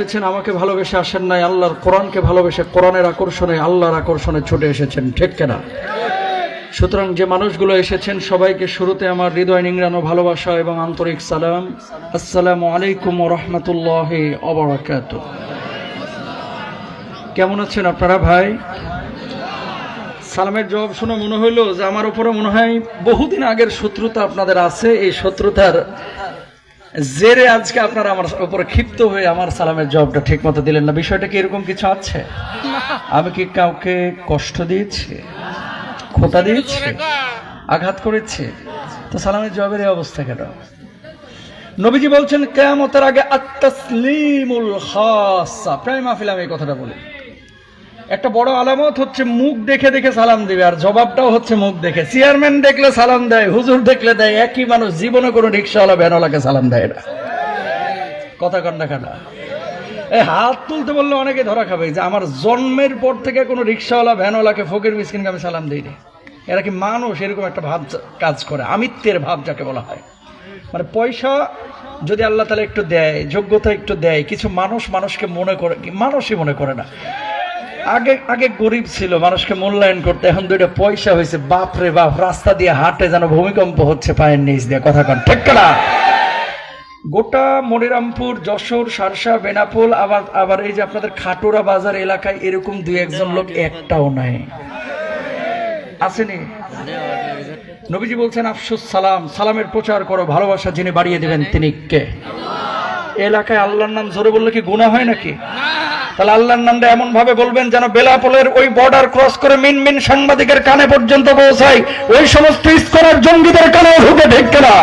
এসেছেন আমাকে ভালোবেসে আসেন নাই, আল্লাহর কোরআনকে ভালোবেসে কোরআনের আকর্ষণে আল্লাহর আকর্ষণে ছুটে এসেছেন, ঠিক কিনা? সুতরাং যে মানুষগুলো এসেছেন সবাইকে শুরুতে আমার হৃদয় নিংড়ানো ভালোবাসা এবং আন্তরিক সালাম। আসসালামু আলাইকুম ওয়া রাহমাতুল্লাহি ওয়া বারাকাতুহু। কেমন আছেন আপনারা ভাই? সালামের জবাব শুনে মনে হইলো যে আমার উপরে মনে হয় বহুদিন আগের শত্রুতা আপনাদের আছে। এই শত্রুতার জেরে আজকে আপনারা আমার উপরে ক্ষিপ্ত হয়ে আমার সালামের জবাবটা ঠিক মতো দিলেন না। বিষয়টা কি এরকম কিছু আছে? আমি কি কাউকে কষ্ট দিয়েছি, খোঁটা দিয়েছি, আঘাত করেছি? তো সালামের জবাবের এই অবস্থা কেন? নবীজি বলছেন কিয়ামতের আগে আত-তাসলিমুল খাসা। প্রায় মাহফিলে আমি এই কথাটা বলি। একটা বড় আলামত হচ্ছে মুখ দেখে দেখে সালাম দিবে, আর জবাবটাও হচ্ছে মুখ দেখে। চেয়ারম্যান দেখলে সালাম দেয়, হুজুর দেখলে দেয়, একই মানুষ জীবনে কোনো রিক্সাওয়ালা ভ্যানওয়ালাকে সালাম দেয় না। কথা কন্যা খানা এই হাত তুলতে বললে অনেকে ধরা খাবে যে আমার জন্মের পর থেকে কোনো রিক্সাওয়ালা ভ্যানওয়ালাকে ফকির মিসকিনকে আমি সালাম দিইনি। এরা কি মানুষ? এরকম একটা ভাব কাজ করে, আমিত্বের ভাব যাকে বলা হয়। মানে পয়সা যদি আল্লাহ তাআলা একটু দেয়, যোগ্যতা একটু দেয়, কিছু মানুষ মানুষকে মনে করে, মানুষই মনে করে না। আগে আগে গরিব ছিল, মানুষকে মূল্যায়ন করতে, এখন দুইটা পয়সা হয়েছে, বাপ রে বাপ, রাস্তা দিয়ে হাঁটে যেন ভূমিকম্প হচ্ছে পায়ের নিচ দিয়ে। কথা কন ঠিক না? গোটা মনিরামপুর, যশোর, সারসা, বেনাপোল, আবার এই যে আপনাদের খাটোরা বাজার এলাকায় এরকম দুই একজন লোক একটাও নাই, আসেনি? নবীজি বলছেন আফসুস সালাম, সালামের প্রচার করো, ভালোবাসা যিনি বাড়িয়ে দেবেন তিনি কে? এলাকায় আল্লাহর নাম জোরে বললে কি গুনাহ হয় নাকি? তাহলে আল্লাহর নামটা এমন ভাবে বলবেন যেন বেলাপোলের ওই বর্ডার ক্রস করে মিনমিন সাংবাদিকের কানে পর্যন্ত পৌঁছায়, ওই সমস্ত ইস্কনের জঙ্গিদের কানে ঢুকে, ঠিক কিনা?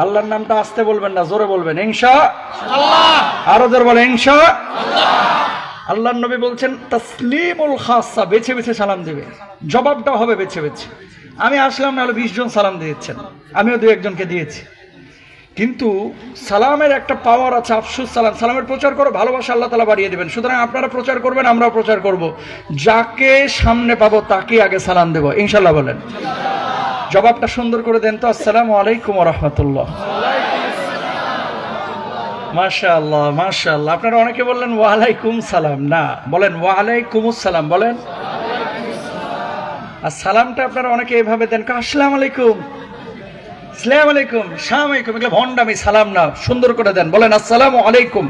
আল্লাহর নামটা আস্তে বলবেন না, জোরে বলবেন ইনশাআল্লাহ। আরো জোরে বলেন ইনশাআল্লাহ। আল্লাহর নবী বলছেন তাসলিমুল খাসা, বেছে বেছে সালাম দিবে, জবাবটা হবে বেছে বেছে। আমি আসলাম, না হলে 20 জন সালাম দিয়েছেন, আমিও 2-1 জনকে দিয়েছি। কিন্তু সালামের একটা পাওয়ার আছে, আফসুস সালাম। সালামের প্রচার করো, ভালোবাসা আল্লাহ তাআলা বাড়িয়ে দেবেন। সুতরাং আপনারা প্রচার করবেন, আমরাও প্রচার করব। যাকে সামনে পাবো তাকে আগে সালাম দেব, ইনশাআল্লাহ বলেন। জবাবটা সুন্দর করে দেন তো, আসসালামু আলাইকুম ওয়া রাহমাতুল্লাহ। মাশাআল্লাহ মাশাআল্লাহ। আপনারা অনেকে বললেন ওয়া আলাইকুম সালাম, না, বলেন ওয়া আলাইকুমুস সালাম, বলেন। আর সালামটা আপনারা অনেকে এভাবে দেন, আসসালামু আলাইকুম, আসসালামু আলাইকুম, সালাম আলাইকুম, এগুলো ভন্ডামি, সালাম না, সুন্দর করে দেন, বলেন আসসালামু আলাইকুম।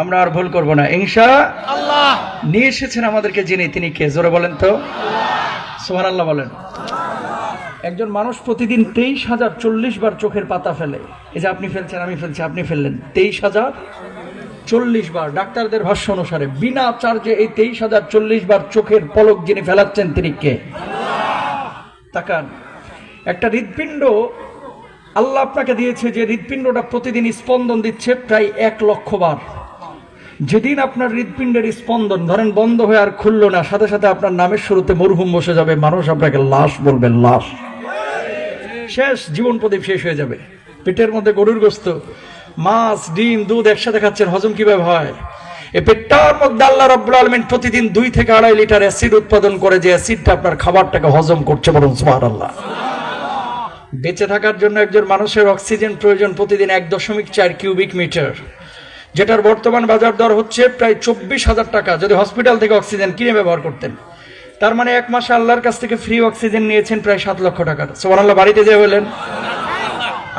আমরা আর ভুল করব না ইনশাআল্লাহ। নিয়ে এসেছেন আমাদেরকে যিনি, তিনি কে? জোরে বলেন তো সুবহানাল্লাহ বলেন। একজন মানুষ প্রতিদিন 23,040 বার চোখের পাতা ফেলে। এই যে আপনি ফেলছেন, আমি ফেলছি, আপনি ফেললেন, 23,040 বার। ডাক্তারদের ভাষ্য অনুসারে বিনা চার্জে এই 23,040 বার চোখের পলক যিনি ফেলাচ্ছেন তিনি কে? তাকান, একটা হৃৎপিণ্ড আল্লাহ আপনাকে দিয়েছে, যে হৃৎপিণ্ডটা প্রতিদিন স্পন্দন দিচ্ছে প্রায় 1 লক্ষ বার। যেদিন আপনার হৃৎপিণ্ডের স্পন্দন ধরেন বন্ধ হয়ে আর খুললো না, সাথে সাথে আপনার নামের শুরুতে মরহুম বসে যাবে, মানুষ আপনাকে লাশ বলবে, লাশ। শেষ, জীবন প্রদীপ শেষ হয়ে যাবে। পেটের মধ্যে গরুর গোস্ত, মাছ, ডিম, দুধ একসাথে খাচ্ছেন, হজম কিভাবে হয়? এই পেটটার মধ্যে আল্লাহ রাব্বুল আলামিন প্রতিদিন 2 থেকে 2.5 লিটার অ্যাসিড উৎপাদন করে, যে অ্যাসিডটা আপনার খাবারটাকে হজম করছে, বলুন সুবহানাল্লাহ। বেঁচে থাকার জন্য একজন মানুষের অক্সিজেন প্রয়োজন প্রতিদিন 1.4 কিউবিক মিটার, যেটার বর্তমান বাজার দর হচ্ছে প্রায় 24,000 টাকা। যদি হসপিটাল থেকে অক্সিজেন কিনে ব্যবহার করতেন, তার মানে 1 মাসে আল্লাহর কাছ থেকে ফ্রি অক্সিজেন নিয়েছেন প্রায় 7 লক্ষ টাকার। সুবহানাল্লাহ। বাড়িতে যে বলেন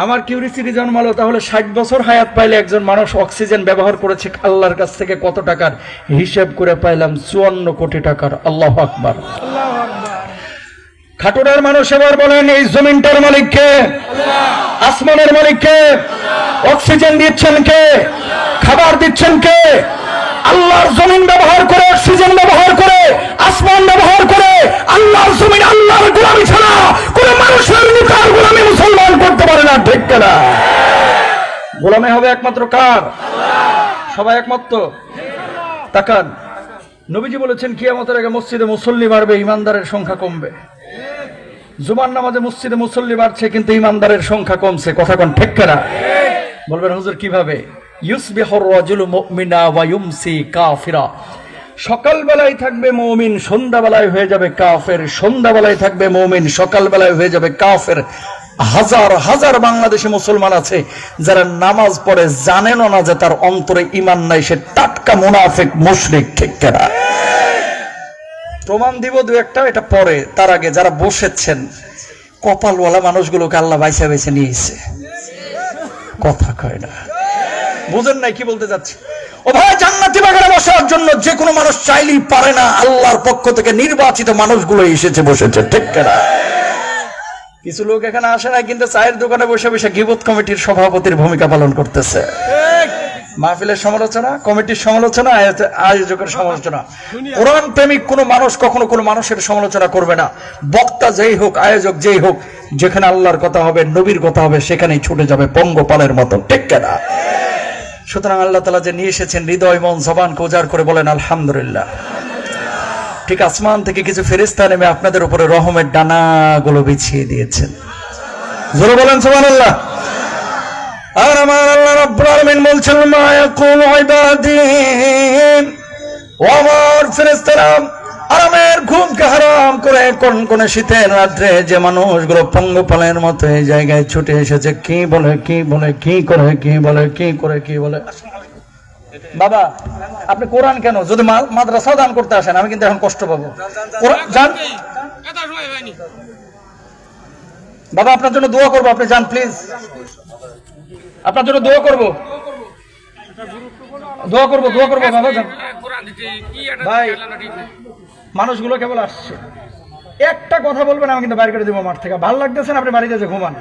আমার কিউরিসিটি জন্মালো, তাহলে 60 বছর হায়াত পাইলে একজন মানুষ অক্সিজেন ব্যবহার করেছে আল্লাহর কাছ থেকে কত টাকার? হিসাব করে পাইলাম 54 কোটি টাকার। আল্লাহু আকবার। খাটুরার মানুষ এবার বলেন এই জমিনটার মালিক কে? আসমানের মালিক কে? অক্সিজেন দিচ্ছেন কে? খাবার দিচ্ছেন কে? আল্লাহর জমিন ব্যবহার করে, অক্সিজেন ব্যবহার করে, আসমান ব্যবহার করে, আল্লাহর জমিন, আল্লাহর গোলামি ছাড়া কোন মানুষের নেতার গোলামি মুসলমান করতে পারে না, ঠিক কিনা? গোলামি হবে একমাত্র কার? সবাই একমত? তাকান, নবীজি বলেছেন কিয়ামতের আগে মসজিদে মুসল্লি বাড়বে, ইমানদারের সংখ্যা কমবে। জুমার নামাজে মসজিদে মুসল্লি বাড়ছে, কিন্তু ইমানদারের সংখ্যা কমছে। কথা কোন ঠিক কিনা? বলবেন হুজুর কিভাবে? ইউসবিহুর রাজুলু মুমিনা ওয়া ইউমসি কাফিরা। সকালবেলায় থাকবে মুমিন, সন্ধ্যাবেলায় হয়ে যাবে কাফের। সন্ধ্যাবেলায় থাকবে মুমিন, সকালবেলায় হয়ে যাবে কাফের। হাজার হাজার বাংলাদেশি মুসলমান আছে যারা নামাজ পড়ে জানেনও না যে তার অন্তরে ঈমান নাই, সে টাটকা মুনাফিক মুশরিক। ঠিক কিনা? প্রমাণ দিব দু একটা, এটা পরে। তার আগে যারা বসেছেন কপালওয়ালা মানুষগুলোকে আল্লাহ বাইসা বাইসা নিয়েছে। কথা কয় না, বুঝেন নাই কি বলতে যাচ্ছি? ও ভাই, জান্নাতি বাগানে বসার জন্য যে কোনো মানুষ চাইলেই পারে না, আল্লাহর পক্ষ থেকে নির্বাচিত মানুষগুলো এসেছে বসেছে। ঠিক কিনা? কিছু লোক এখানে আসে না, কিন্তু চায়ের দোকানে বসে বসে গীবত কমিটির সভাপতির ভূমিকা পালন করতেছে। মাহফিলের সমালোচনা, কমিটির সমালোচনা, আয়োজকের সমালোচনা। কোরআন প্রেমিক কোন মানুষ কখনো কোন মানুষের সমালোচনা করবে না। বক্তা যেই হোক, আয়োজক যেই হোক, যেখানে আল্লাহর কথা হবে, নবীর কথা হবে, সেখানেই ছুটে যাবে পঙ্গপালের মতো। ঠিক কিনা? সুতরাং আল্লাহ তাআলা যে নিয়ে এসেছেন, হৃদয় মন জবানকে উজাড় করে বলেন আলহামদুলিল্লাহ। ঠিক আসমান থেকে কিছু ফেরেশতা নেমে আপনাদের উপরে রহমের ডানাগুলো বিছিয়ে দিয়েছেন। জোরে বলেন সুবহানাল্লাহ। আর আমার আল্লাহ রাব্বুল আলামিন বলছেন, মা ইয়াকুলু ইবাদি, ও আমার ফেরেশতারা, আরামের ঘুমকে হারাম করে কোন শীতের রাত্রে যে মানুষগুলো পঙ্গপালের মতো এই জায়গায় ছুটে এসেছে, কি বলে কি বলে কি করে কি বলে কি করে কি বলে। বাবা, আপনি কোরআন কেন, যদি মাদ্রাসা দান করতে আসেন, আমি কিন্তু এখন কষ্ট পাবো। যান বাবা, আপনার জন্য দোয়া করবো, আপনি যান প্লিজ, আপনার জন্য দোয়া করবো, দোয়া করবো বাবা, যান। ভাই, মানুষগুলো কেবল আসছে, একটা কথা বলবেন, আমি কিন্তু বাইরে করে দেবো মাঠ থেকে। ভালো লাগতেছে না, আপনি বাড়িতে যে ঘুমান।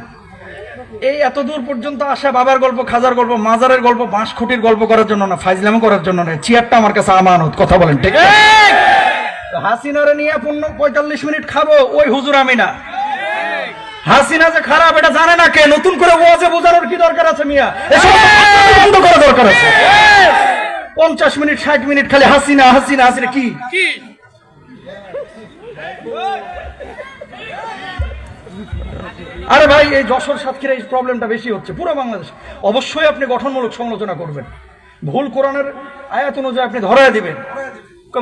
এই এত দূর পর্যন্ত আসা বাবার গল্প, খাজার গল্প, মাজারের গল্প, বাঁশখুঁটির গল্প করার জন্য না, ফাইজলামি করার জন্য না। চেয়ারটা আমার কাছে আমানত। কথা বলেন ঠিক? হাসিনারে নিয়ে 45 মিনিট খাবো, ওই হুজুর আমি না। হাসিনা যে খারাপ এটা জানে না কে? নতুন করে ওয়াজে বোঝানোর কি দরকার আছে মিয়া? বন্ধ করা দরকার আছে। 50 মিনিট 60 মিনিট খালি হাসিনা হাসিনা হাসিনা। কি আরে ভাই, এই যশোর সাতক্ষীরা এই প্রবলেমটা বেশি হচ্ছে পুরো বাংলাদেশ। অবশ্যই আপনি গঠনমূলক সমালোচনা করবেন, ভুল কোরআনের আয়াত অনুযায়ী আপনি ধরায় দিবেন।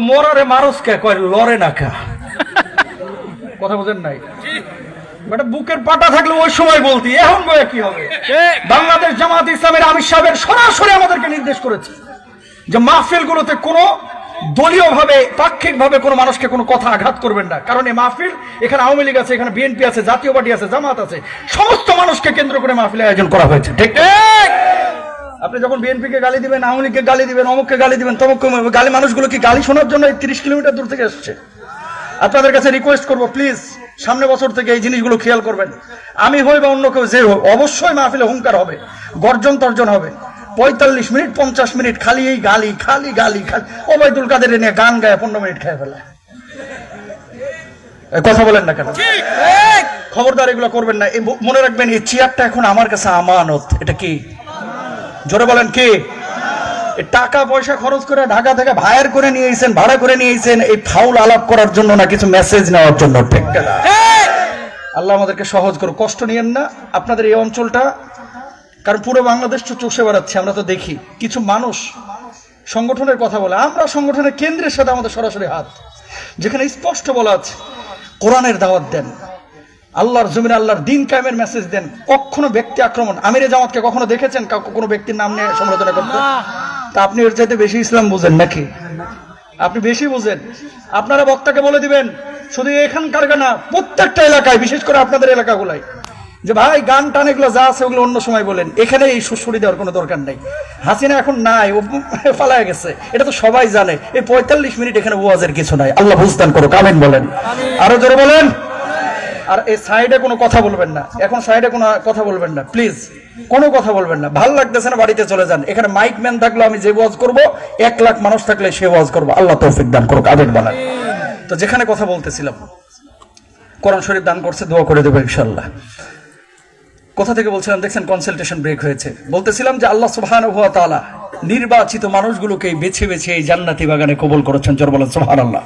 মরারে মারস কে কয় লড়ে না কা। কথা বোঝেন নাই? বেটা বুকের পাটা থাকলে ওই সময় বলতি, এখন বয়ে কি হবে? বাংলাদেশ জামাত ইসলামের আমির সাহেবের সরাসরি আমাদেরকে নির্দেশ করেছে যে মাহফিলগুলোতে কোনো দলীয় ভাবে, পাক্ষিক ভাবে কোনো মানুষকে কোনো কথা আঘাত করবেন না। কারণ এই মাহফিল, এখানে আওয়ামী লীগ আছে, এখানে বিএনপি আছে, জাতীয় পার্টি আছে, জামাত আছে, সমস্ত মানুষকে কেন্দ্র করে মাহফিলের আয়োজন করা হয়েছে। ঠিক? আপনি যখন বিএনপি কে গালি দিবেন, আওয়ামী লীগকে গালি দিবেন, অমুককে গালি দিবেন, তমুককে গালি, মানুষগুলো কি গালি শোনার জন্য 30 কিলোমিটার দূর থেকে আসছে? আপনাদের কাছে রিকোয়েস্ট করবো, প্লিজ সামনে বছর থেকে এই জিনিসগুলো খেয়াল করবেন। আমি হই বা অন্য কেউ যে হোক, অবশ্যই মাহফিলে হুঙ্কার হবে, গর্জন তর্জন হবে। 45 মিনিট 50 মিনিট খালি এই গালি, খালি গালি, খালি। ওবায়দুল কাদের নিয়ে গান গায়ে 15 মিনিট খেয়ে ফেলে। কথা বলেন না কেন? খবরদার এগুলো করবেন না। মনে রাখবেন, এই চেয়ারটা এখন আমার কাছে আমানত। এটা কি? জোরে বলেন কি? টাকা পয়সা খরচ করে ঢাকা থেকে ভাড়া করে নিয়েছেন, এই ফাউল আলাপ করার জন্য না, কিছু মেসেজ নেওয়ার জন্য। ঠিক না? আল্লাহ আমাদেরকে সহজ করো, কষ্ট নিয়েন না। আপনাদের এই অঞ্চলটা, কারণ পুরো বাংলাদেশ তো চষে বেড়াচ্ছে, আমরা তো দেখি। কিছু মানুষ সংগঠনের কথা বলে, আমরা সংগঠনের কেন্দ্রের সাথে আমাদের সরাসরি হাত, যেখানে স্পষ্ট বলা আছে কোরআনের দাওয়াত দেন, আল্লাহর জমিনে আল্লাহর দিন কায়েমের মেসেজ দেন। কখনো ব্যক্তি আক্রমণ, আমিরে জামাতকে কখনো দেখেছেন কোনো ব্যক্তির নাম নিয়ে সমালোচনা করতে? তা আপনি ওর চাইতে বেশি ইসলাম বুঝেন নাকি? আপনি বেশি বুঝেন। আপনারা বক্তাকে বলে দিবেন, শুধু এখানকার না, প্রত্যেকটা এলাকায়, বিশেষ করে আপনাদের এলাকাগুলাই, যে ভাই গান টান এগুলো যা আছে ওগুলো অন্য সময় বলেন, এখানে এই সুসুরি দেওয়ার কোনো দরকার নেই। হাসিনা এখন নাই, ও পালায় গেছে, এটা তো সবাই জানে। এই 45 মিনিট এখানে ওয়াজের কিছু নাই। আল্লাহ বুঝদান করুক, আমিন বলেন, আরো জোরে বলেন। আর এই সাইডে কোনো কথা বলবেন না, এখন সাইডে কোনো কথা বলবেন না, প্লিজ কোনো কথা বলবেন না। ভাল লাগতেছে না, বাড়িতে চলে যান। এখানে মাইক ম্যান থাকলে আমি যে ওয়াজ করবো, 1 লাখ মানুষ থাকলে সে ওয়াজ করবো। আল্লাহ তৌফিক দান করুক, আমিন বলেন। তো যেখানে কথা বলতেছিলাম, কোরআন শরীফ দান করছে, দোয়া করে দেবো ইনশাআল্লাহ। কোথা থেকে বলছিলাম? দেখছেন কনসালটেশন ব্রেক হয়েছে। বলতেছিলাম যে আল্লাহ সুবহানাহু ওয়া তাআলা নির্বাচিত মানুষগুলোকে বেছে বেছে এই জান্নাতি বাগানে কবুল করেছেন। জোরে বলেন সুবহানাল্লাহ।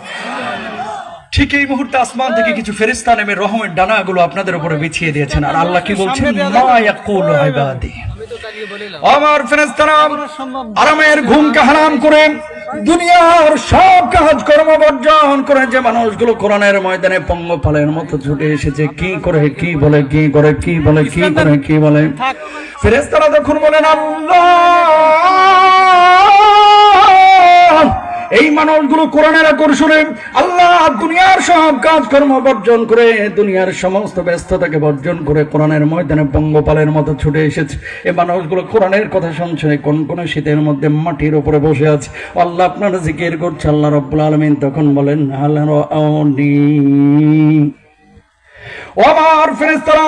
ঠিক এই মুহূর্তে আসমান থেকে কিছু ফেরেশতা নেমে রহমের ডানাগুলো আপনাদের উপরে বিছিয়ে দিয়েছেন। আর আল্লাহ কি বলছেন? মা ইয়াকুলু ইবাদি, আমার ফেরেশতারা আরামের ঘুমকে হারাম করে দুনিয়ার সব কাজ কর্ম বর্জন করে যে মানুষগুলো কোরআনের ময়দানে পঙ্গপালের মতো ছুটে এসেছে, কি করে কি বলে, কি করে কি বলে, কি করে কি বলে, ফেরেশতারা তখন বলেন আল্লাহ, এই মানুষগুলো কোরআনের আকর্ষণে আল্লাহ দুনিয়ার সব কাজ কর্ম বর্জন করে, দুনিয়ার সমস্ত ব্যস্ততাকে বর্জন করে কোরআনের ময়দানে পঙ্গপালের মতো ছুটে এসেছে। এই মানুষগুলো কোরআনের কথা শুনছে, কোন কোন শীতের মধ্যে মাটির উপরে বসে আছে, আল্লাহ আপনার জিকির করছে। আল্লাহ রাব্বুল আলামিন তখন বলেন ও আমার ফেরেশতারা,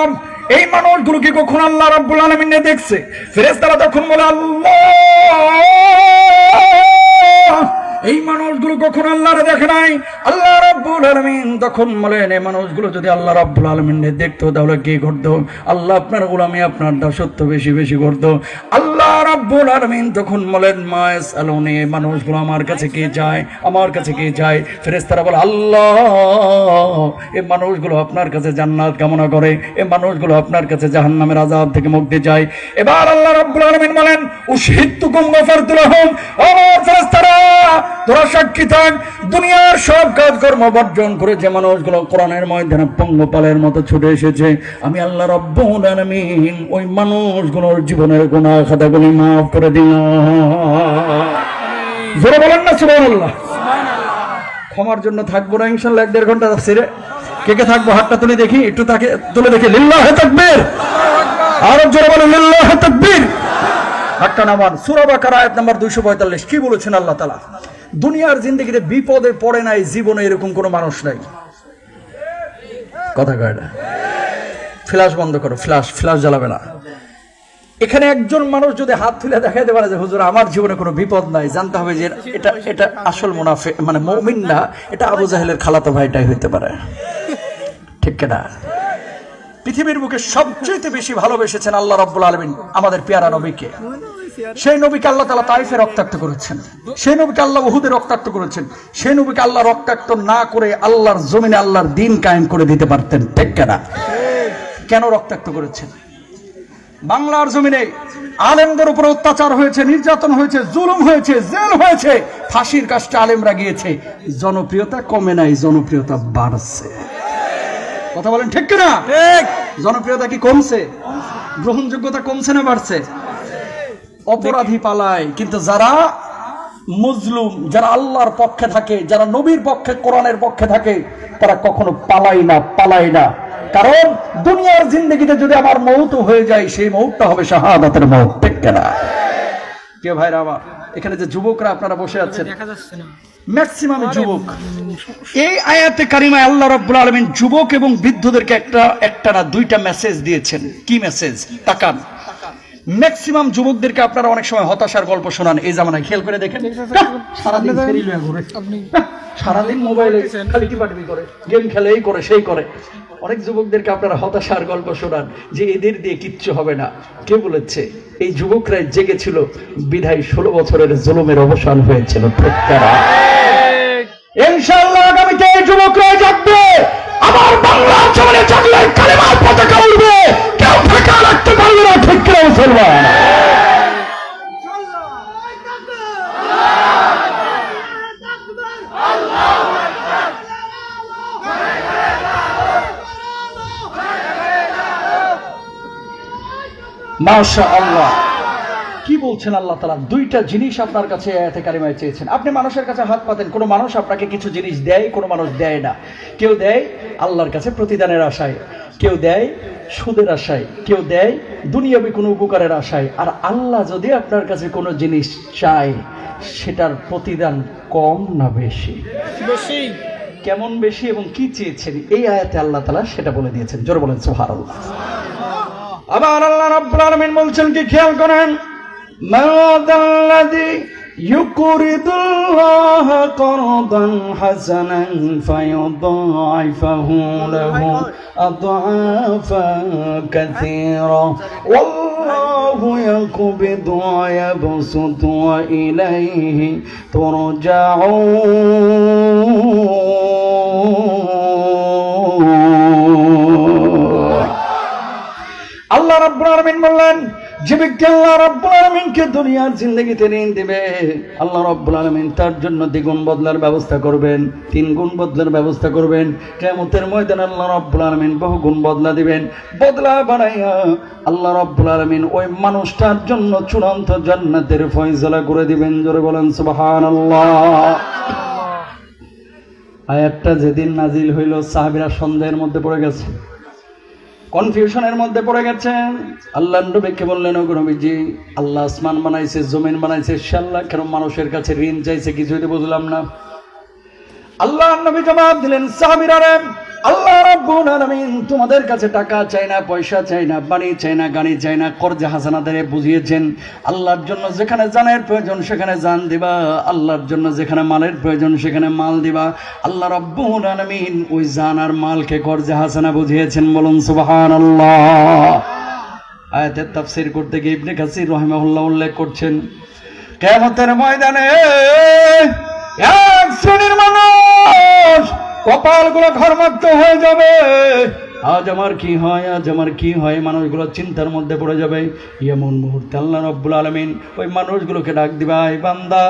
এই মানুষগুলো কি কখন আল্লাহ রাব্বুল আলামিন দেখছে? ফেরেশতারা তখন বলে আল্লাহ, এই মানুষগুলো কখন আল্লাহরে দেখে নাই। আল্লাহ রাব্বুল আলামিন তখন বলেন, এই মানুষগুলো যদি আল্লাহ রাব্বুল আলামিনকে দেখতো তাহলে কি করতো? আল্লাহ আপনার গোলামি, আপনার দাসত্ব বেশি বেশি করতো। আল্লাহ রাব্বুল আলামিন তখন বলেন মা ইয়াসআলুনি, এই মানুষগুলো আমার কাছে কে যায়, আমার কাছে কে যায়? ফেরেশতারা বলে আল্লাহ, এই মানুষগুলো আপনার কাছে জান্নাত কামনা করে, এই মানুষগুলো আপনার কাছে জাহান্নামের আযাব থেকে মুক্তি চায়। এবার আল্লাহ রাব্বুল আলামিন বলেন উশহিদতুকুম গাফারতু লাহুম, ও ফেরেশতারা তোরা সাক্ষী থাক, দুনিয়ার সব কাজ কর্ম বর্জন করে যে মানুষগুলো কোরআনের ময়দানে পঙ্গপালের মতো ছুটে এসেছে, আমি আল্লাহ রাব্বুল আলামিন ওই মানুষগুলোর জীবনের গুনাহ খাতাগুলি মাফ করে দিলাম। জোরে বলেন না সুবহানাল্লাহ। ক্ষমার জন্য থাকবো না ইনশাআল্লাহ, 1-1.5 ঘন্টা আছে রে। কে কে থাকবো হাতটা তুলে দেখি, একটু তাকে তুলে দেখি। লিল্লাহি তাকবীর, আর জোরে বলেন লিল্লাহি তাকবীর। হাতটা নামান। সূরা বাকারা আয়াত নাম্বার 245 কি বলেছেন আল্লাহ তাআলা? দুনিয়ার জিন্দেগিতে বিপদে পড়ে নাই জীবনে এরকম কোনো মানুষ নাই। কথা কয় না? ফ্ল্যাশ বন্ধ করো, ফ্ল্যাশ জ্বালাবে না। এখানে একজন মানুষ যদি হাত তুলে দেখাইতে পারে যে হুজুর আমার জীবনে কোনো বিপদ নাই, জানতে হবে যে এটা আসল মুনাফিক, মানে মুমিন না, এটা আবু জাহেলের খালাতো ভাইটাই হইতে পারে। ঠিক কিনা? পৃথিবীর বুকে সবচেয়ে বেশি ভালোবেসেছেন আল্লাহ রাব্বুল আলামিন আমাদের পেয়ারা নবীকে। সেই নবীকে আল্লাহ তাআলা তায়েফে রক্তাক্ত করেছেন, সেই নবীকে আল্লাহ উহুদে রক্তাক্ত করেছেন, সেই নবীকে আল্লাহ রক্তাক্ত না করে আল্লাহর জমিনে আল্লাহর দ্বীন কায়েম করে দিতে পারতেন। ঠিক কিনা? কেন রক্তাক্ত করেছেন? বাংলার জমিনে আলেমদের উপর অত্যাচার হয়েছে, নির্যাতন হয়েছে, জুলুম হয়েছে, জেল হয়েছে, ফাঁসির কাস্টে আলেমরা গিয়েছে, জনপ্রিয়তা কমে নাই, জনপ্রিয়তা বাড়ছে। কথা বলেন ঠিক কিনা? ঠিক। জনপ্রিয়তা কি কমছে? গ্রহণযোগ্যতা কমছে না বাড়ছে? অপরাধী পালায়, কিন্তু যারা মুজলুম, যারা আল্লাহর পক্ষে থাকে, যারা নবীর পক্ষে, কোরআনের পক্ষে থাকে, তারা কখনো পালায় না। কারণ দুনিয়ার জিন্দেগিতে যদি আমার মৌত হয়ে যায়, সেই মৌতটা হবে শাহাদাতের মৌত। ঠিক কিনা? কে ভাইরা আমার, এখানে যে যুবকরা আপনারা বসে আছেন, ম্যাক্সিমাম যুবক। এই আয়াতে কারিমায় আল্লাহ রাব্বুল আলামিন যুবক এবং বৃদ্ধদেরকে একটা না দুইটা মেসেজ দিয়েছেন। কি মেসেজ? তাকান। ম্যাক্সিমাম যুবকদেরকে আপনারা অনেক সময় হতাশার গল্প শোনান। এই জামানায় খেয়াল করে দেখেন, সারাদিন ফেরি লয়ে ঘুরে, সারাদিন মোবাইলে খালি টিপাটিপি করে, গেম খেলে, এই করে সেই করে। অনেক যুবকদেরকে আপনারা হতাশার গল্প শোনান যে এদের দিয়ে কিচ্ছু হবে না। কে বলেছে? এই যুবকরাই জেগেছিল বিধায় 16 বছরের জুলুমের অবসান হয়েছিল। ইনশাআল্লাহ আগামীতে এই যুবকরাই জাগবে। আমার বাংলার জমিনে জাগলে কালেমার পতাকা উড়বে, কেউ ঠেকা রাখতে পারবে না। ঠিক করে মুসলমান। মাশাআল্লাহ। কি বলছেন আল্লাহ তাআলা? দুইটা জিনিস আপনার কাছে আয়াতে কারিমায় চেয়েছেন। আপনি মানুষের কাছে হাত পাতেন, কোনো মানুষ আপনাকে কিছু জিনিস দেয়, কোনো মানুষ দেয় না। কেউ দেয় আল্লাহর কাছে প্রতিদানের আশায়, কেউ দেয় সুদের আশায়, কেউ দেয় দুনিয়াবি কোনো উপকারের আশায়। আর আল্লাহ যদি আপনার কাছে কোনো জিনিস চায়, সেটার প্রতিদান কম না বেশি? বেশি। কেমন বেশি এবং কি চেয়েছেন এই আয়াতে আল্লাহ তাআলা সেটা বলে দিয়েছেন। জোরে বলেন সুবহানাল্লাহ। আবার আল্লাহ রাব্বুল আলামিন বলছেন কি, খেয়াল করেন, মাদাল্লাযী ইউকরিদুল্লাহা করদান হাসানান ফায়ুদাইফাহু লাহু আদআফান কাসীরা ওয়াল্লাহু ইয়াকবিদু ওয়া ইয়াবসুতু ওয়া ইলাইহি তুরজাউন। আল্লাহ রাব্বুল আলামিন বললেন, যে ব্যক্তি আল্লাহ রাব্বুল আলামিনকে দুনিয়ার জিন্দেগিতে ঋণ দিবে, আল্লাহ রাব্বুল আলামিন তার জন্য দ্বিগুণ বদলার ব্যবস্থা করবেন, 3 গুণ বদলার ব্যবস্থা করবেন। কিয়ামতের ময়দানে আল্লাহ রাব্বুল আলামিন বহু গুণ বদলা দিবেন। বদলা বাড়াইয়া আল্লাহ রাব্বুল আলামিন ওই মানুষটার জন্য চূড়ান্ত জান্নাতের ফয়সালা করে দিবেন। জোরে বলেন সুবহানাল্লাহ। আয়াতটা যেদিন নাজিল হইল সাহাবীরা সন্দেহের মধ্যে পড়ে গেছে, কনফিউশনের মধ্যে পড়ে গেছেন। আল্লাহর নবীকে বললেন, ওগো নবীজি, আল্লাহ আসমান বানাইছে, জমিন বানাইছে, সে আল্লাহ কেন মানুষের কাছে ঋণ চাইছে? কিছুই তো বুঝলাম না। আল্লাহর নবী জবাব দিলেন, সাহাবীরা রে, আল্লাহ রাব্বুল আলামিন তোমাদের কাছে টাকা চাই না, পয়সা চাই না, বাড়ি চাই না, গাড়ি চাই না, কর্জে হাসানাদের বুঝিয়েছেন। আল্লাহর জন্য যেখানে জানের প্রয়োজন সেখানে জান দিবা, আল্লাহর জন্য যেখানে মালের প্রয়োজন সেখানে মাল দিবা। আল্লাহ রাব্বুল আলামিন ওই জান আর মালকে কর্জে হাসানা বুঝিয়েছেন। বলুন সুবহানাল্লাহ। আয়াতের তাফসীর করতে গিয়ে ইবনে কাসির রাহিমাহুল্লাহ উল্লেখ করছেন, কিয়ামতের ময়দানে এক শ্রেণীর মানুষ কপালগুলো ঘরমাক্ত হয়ে যাবে। আজ আমার কি হয়, আজ আমার কি হয়, মানুষগুলো চিন্তার মধ্যে পড়ে যাবে। এমন মুহূর্তে আল্লাহ রাব্বুল আলামিন ওই মানুষগুলোকে ডাক দিবা, এই বান্দা।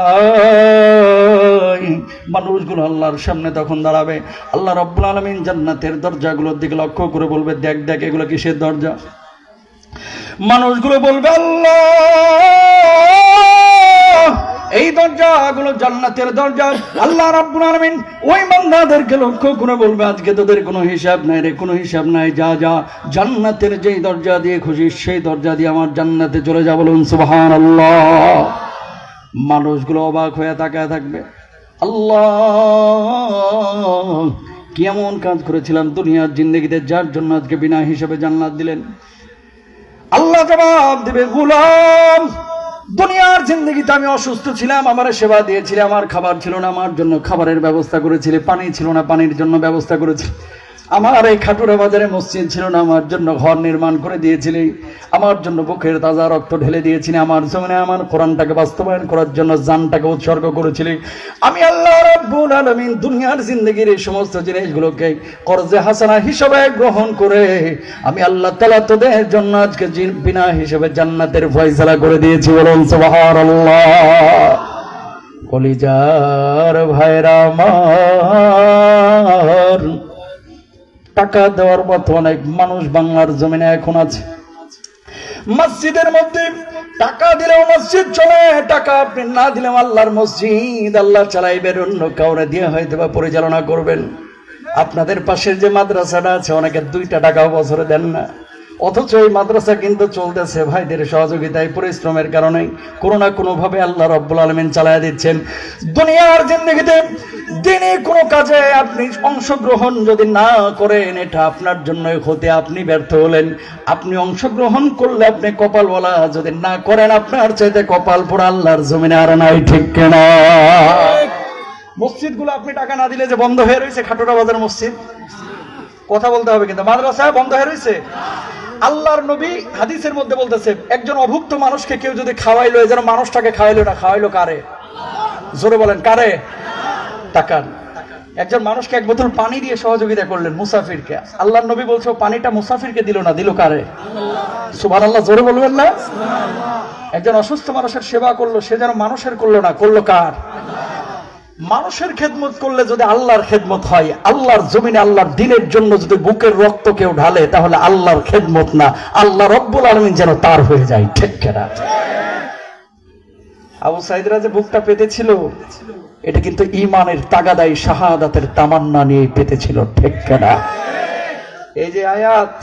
মানুষগুলো আল্লাহর সামনে তখন দাঁড়াবে। আল্লাহ রাব্বুল আলামিন জান্নাতের দরজাগুলোর দিকে লক্ষ্য করে বলবে, দেখ দেখ, এগুলো কিসের দরজা? মানুষগুলো বলবে, আল্লাহ, এই দরজাগুলো জান্নাতের দরজা। আল্লাহ রাব্বুল আলামিন ওই বান্দাদেরকে লক্ষ্য করে বলবে, আজকে তোদের কোনো হিসাব নাই রে, কোনো হিসাব নাই, যা যা, জান্নাতের যেই দরজা দিয়ে খুশি সেই দরজা দিয়ে আমার জান্নাতে চলে যা। বলুন সুবহানাল্লাহ। মানুষগুলো অবাক হয়ে তাকায় থাকবে, আল্লাহ, কি এমন কাজ করেছিলাম দুনিয়ার জিন্দেগিতে যার জন্য আজকে বিনা হিসাবে জান্নাত দিলেন? আল্লাহ জবাব দিবে, গোলাম, দুনিয়ার জিন্দেগিতে আমি অসুস্থ ছিলাম, আমার সেবা দিয়েছিলে, আমার খাবার ছিল না, আমার জন্য খাবারের ব্যবস্থা করেছিলে, পানি ছিল না, পানির জন্য ব্যবস্থা করেছিলে, আমার এই খাটুরা বাজারে মসজিদ ছিল না, আমার জন্য ঘর নির্মাণ করে দিয়েছিলে, আমার জন্য বুকের তাজা রক্ত ঢেলে দিয়েছিলে, আমার জমিনে আমার কোরআনটাকে বাস্তবায়ন করার জন্য জানটাকে উৎসর্গ করেছিলে। আমি আল্লাহ রাব্বুল আলামিন দুনিয়ার জিন্দেগির এই সমস্ত জিনিসগুলোকে কর্জে হাসানা হিসেবে গ্রহণ করে আমি আল্লাহ তাআলা তোদের জন্য আজকে বিনা হিসেবে জান্নাতের ফয়সালা করে দিয়েছি। বলুন সুবহানাল্লাহ। কলিজার ভাইরা আমার, টাকা দেওয়ার মতো অনেক মানুষ বাংলার জমিনে এখন আছে। মসজিদের মধ্যে টাকা দিলেও মসজিদ চলে, টাকা আপনি না দিলেও আল্লাহর মসজিদ আল্লাহ চালাইবেন, অন্য কাউরে দিয়ে হয়তো বা পরিচালনা করবেন। আপনাদের পাশের যে মাদ্রাসাটা আছে, অনেকে 2টা টাকাও বছরে দেন না, অথচ এই মাদ্রাসা কিন্তু চলতেছে ভাইদের সহযোগিতায়, পরিশ্রমের কারণে কোনো না কোনো ভাবে আল্লাহ রাব্বুল আলামিন চালায়া দিচ্ছেন। দুনিয়ার জিন্দেগিতে দিনে কোনো কাজে আপনি অংশগ্রহণ যদি না করেন, এটা আপনার জন্য ক্ষতি, আপনি ব্যর্থ হলেন। আপনি অংশগ্রহণ করলে আপনি কপালওয়ালা, যদি না করেন আপনার চাইতে কপাল পোড়া আল্লাহর জমিনে আর নাই। ঠিক কিনা? মসজিদগুলো আপনি টাকা না দিলে যে বন্ধ হয়ে রয়েছে, খাটুরা বাজার মসজিদ, কথা বলতে হবে কিন্তু, মাদ্রাসা বন্ধ হয়ে রয়েছে। আল্লাহর নবী হাদিসের মধ্যে বলতেছে, একজন অভুক্ত মানুষকে কেউ যদি খাওয়াইলো, যেন মানুষটাকে খাওয়াইলো না, খাওয়াইলো কারে? জোরে বলেন, কারে? তাকান, একজন মানুষকে 1 বোতল পানি দিয়ে সহযোগিতা করলেন, মুসাফিরকে। আল্লাহর নবী বলছে, পানিটা মুসাফিরকে দিল না, দিল কারে? সুবহানাল্লাহ। জোরে বলবেন না? একজন অসুস্থ মানুষের সেবা করলো, সে যেন মানুষের করলো না, করলো কার? মানুষের খেদমত করলে যদি আল্লাহর খেদমত হয়, আল্লাহর জমিনে আল্লাহর দ্বীনের জন্য যদি বুকের রক্ত কেউ ঢালে, তাহলে আল্লাহর খেদমত না, আল্লাহ রাব্বুল আলামিন যেন তার হয়ে যায়। ঠিক কিনা? আবু সাঈদরা যে বুকটা পেতেছিল, এটা কিন্তু ঈমানের তাগাদাই, শাহাদাতের তামান্না নিয়ে পেতেছিল। ঠিক কিনা? এই যে আয়াত,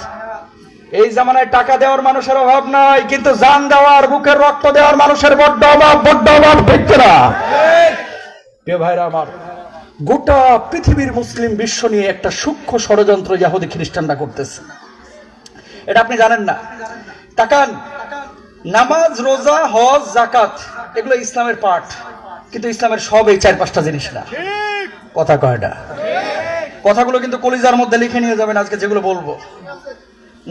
এই জামানায় টাকা দেওয়ার মানুষের অভাব নাই, কিন্তু জান দেওয়ার, বুকের রক্ত দেওয়ার মানুষের বড্ড অভাব, বড্ড অভাব। ঠিক কিনা? ভাইরা আমার, গোটা পৃথিবীর মুসলিম বিশ্ব নিয়ে একটা সূক্ষ্ম ষড়যন্ত্র ইহুদি খ্রিস্টানরা করতেছে, এটা আপনি জানেন না। তাকান, নামাজ, রোজা, হজ, যাকাত এগুলো ইসলামের পার্ট, কিন্তু ইসলামের সব এই 4-5টা জিনিস না। কথা কয় না? কথাগুলো কিন্তু কলিজার মধ্যে লিখে নিয়ে যাবেন আজকে যেগুলো বলবো।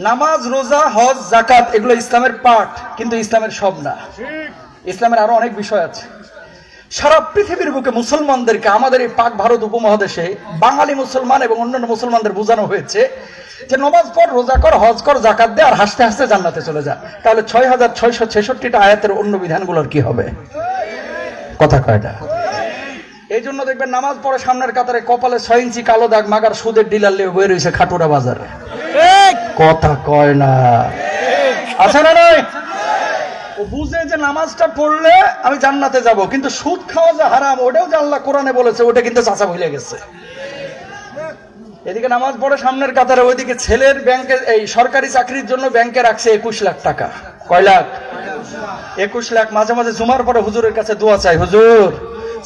নামাজ, রোজা, হজ, যাকাত এগুলো ইসলামের পার্ট, কিন্তু ইসলামের সব না। ইসলামের আরো অনেক বিষয় আছে। সারা পৃথিবীর বুকে মুসলমানদেরকে আমাদের এই পাক ভারত উপমহাদেশে বাঙালি মুসলমান এবং অন্যান্য মুসলমানদের বোঝানো হয়েছে যে নমাজ পড়, রোজা কর, হজ কর, জাকাত দে, আর হাসতে হাসতে জান্নাতে চলে যা। তাহলে 6666টা আয়াতের অন্য বিধানগুলোর কি হবে? কথা কয়টা? এই জন্য দেখবেন নামাজ পড়ে সামনের কাতারে কপালে 6 ইঞ্চি কালো দাগ মাগার সুদের ডিলার লিয়ে বয়ে রয়েছে খাটুরা বাজারে। কথা কয় না? আছে না নয়? ও বুঝে যে নামাজটা পড়লে আমি জান্নাতে যাব, কিন্তু সুদ খাওয়া যে হারাম ওটাও যে আল্লাহ কোরআনে বলেছে, ওটা কিন্তু চাচা ভুলে গেছে। এদিকে নামাজ পড়ে সামনের কাতারে, ওইদিকে ছেলের ব্যাংকে এই সরকারি চাকরির জন্য ব্যাংকে রাখছে 21 লাখ টাকা। কয় লাখ? 21 লাখ। মাঝে মাঝে জুমার পরে হুজুরের কাছে দোয়া চাই, হুজুর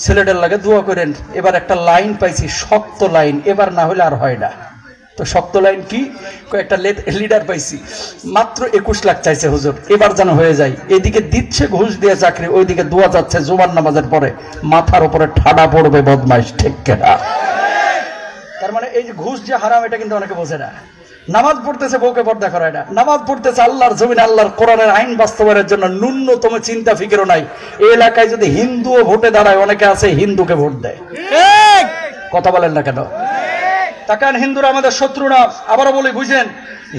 ছেলেটার লাগে দোয়া করেন, এবার একটা লাইন পাইছি, শক্ত লাইন, এবার না হলে আর হয় না। তো শক্ত লাইন কি? একটা লিডার পাইছি, মাত্র 21 লাখ চাইছে হুজুর, এবার যেন হয়ে যায়। এদিকে দিচ্ছে ঘুষ দিয়ে চাকরি, ওইদিকে দোয়া যাচ্ছে জুমার নামাজের পরে, মাথার উপরে ঠাডা পড়বে বদমাইশ, ঠিক কিনা? তার মানে এই যে ঘুষ যে হারাম, এটা কিন্তু অনেকে বোঝে না। নামাজ পড়তেছে বউকে পর্দা করায় না, নামাজ পড়তেছে আল্লাহর জমিনে আল্লাহর কোরআনের আইন বাস্তবায়নের জন্য, ন্যূনতম চিন্তা ফিকিরও নাই। এই এলাকায় যদি হিন্দুও ভোটে দাঁড়ায়, অনেকে আছে হিন্দুকে ভোট দেয়। কথা বলেন না কেন? তাকান, হিন্দুরা আমাদের শত্রু না। আবারও বলি, বুঝেন,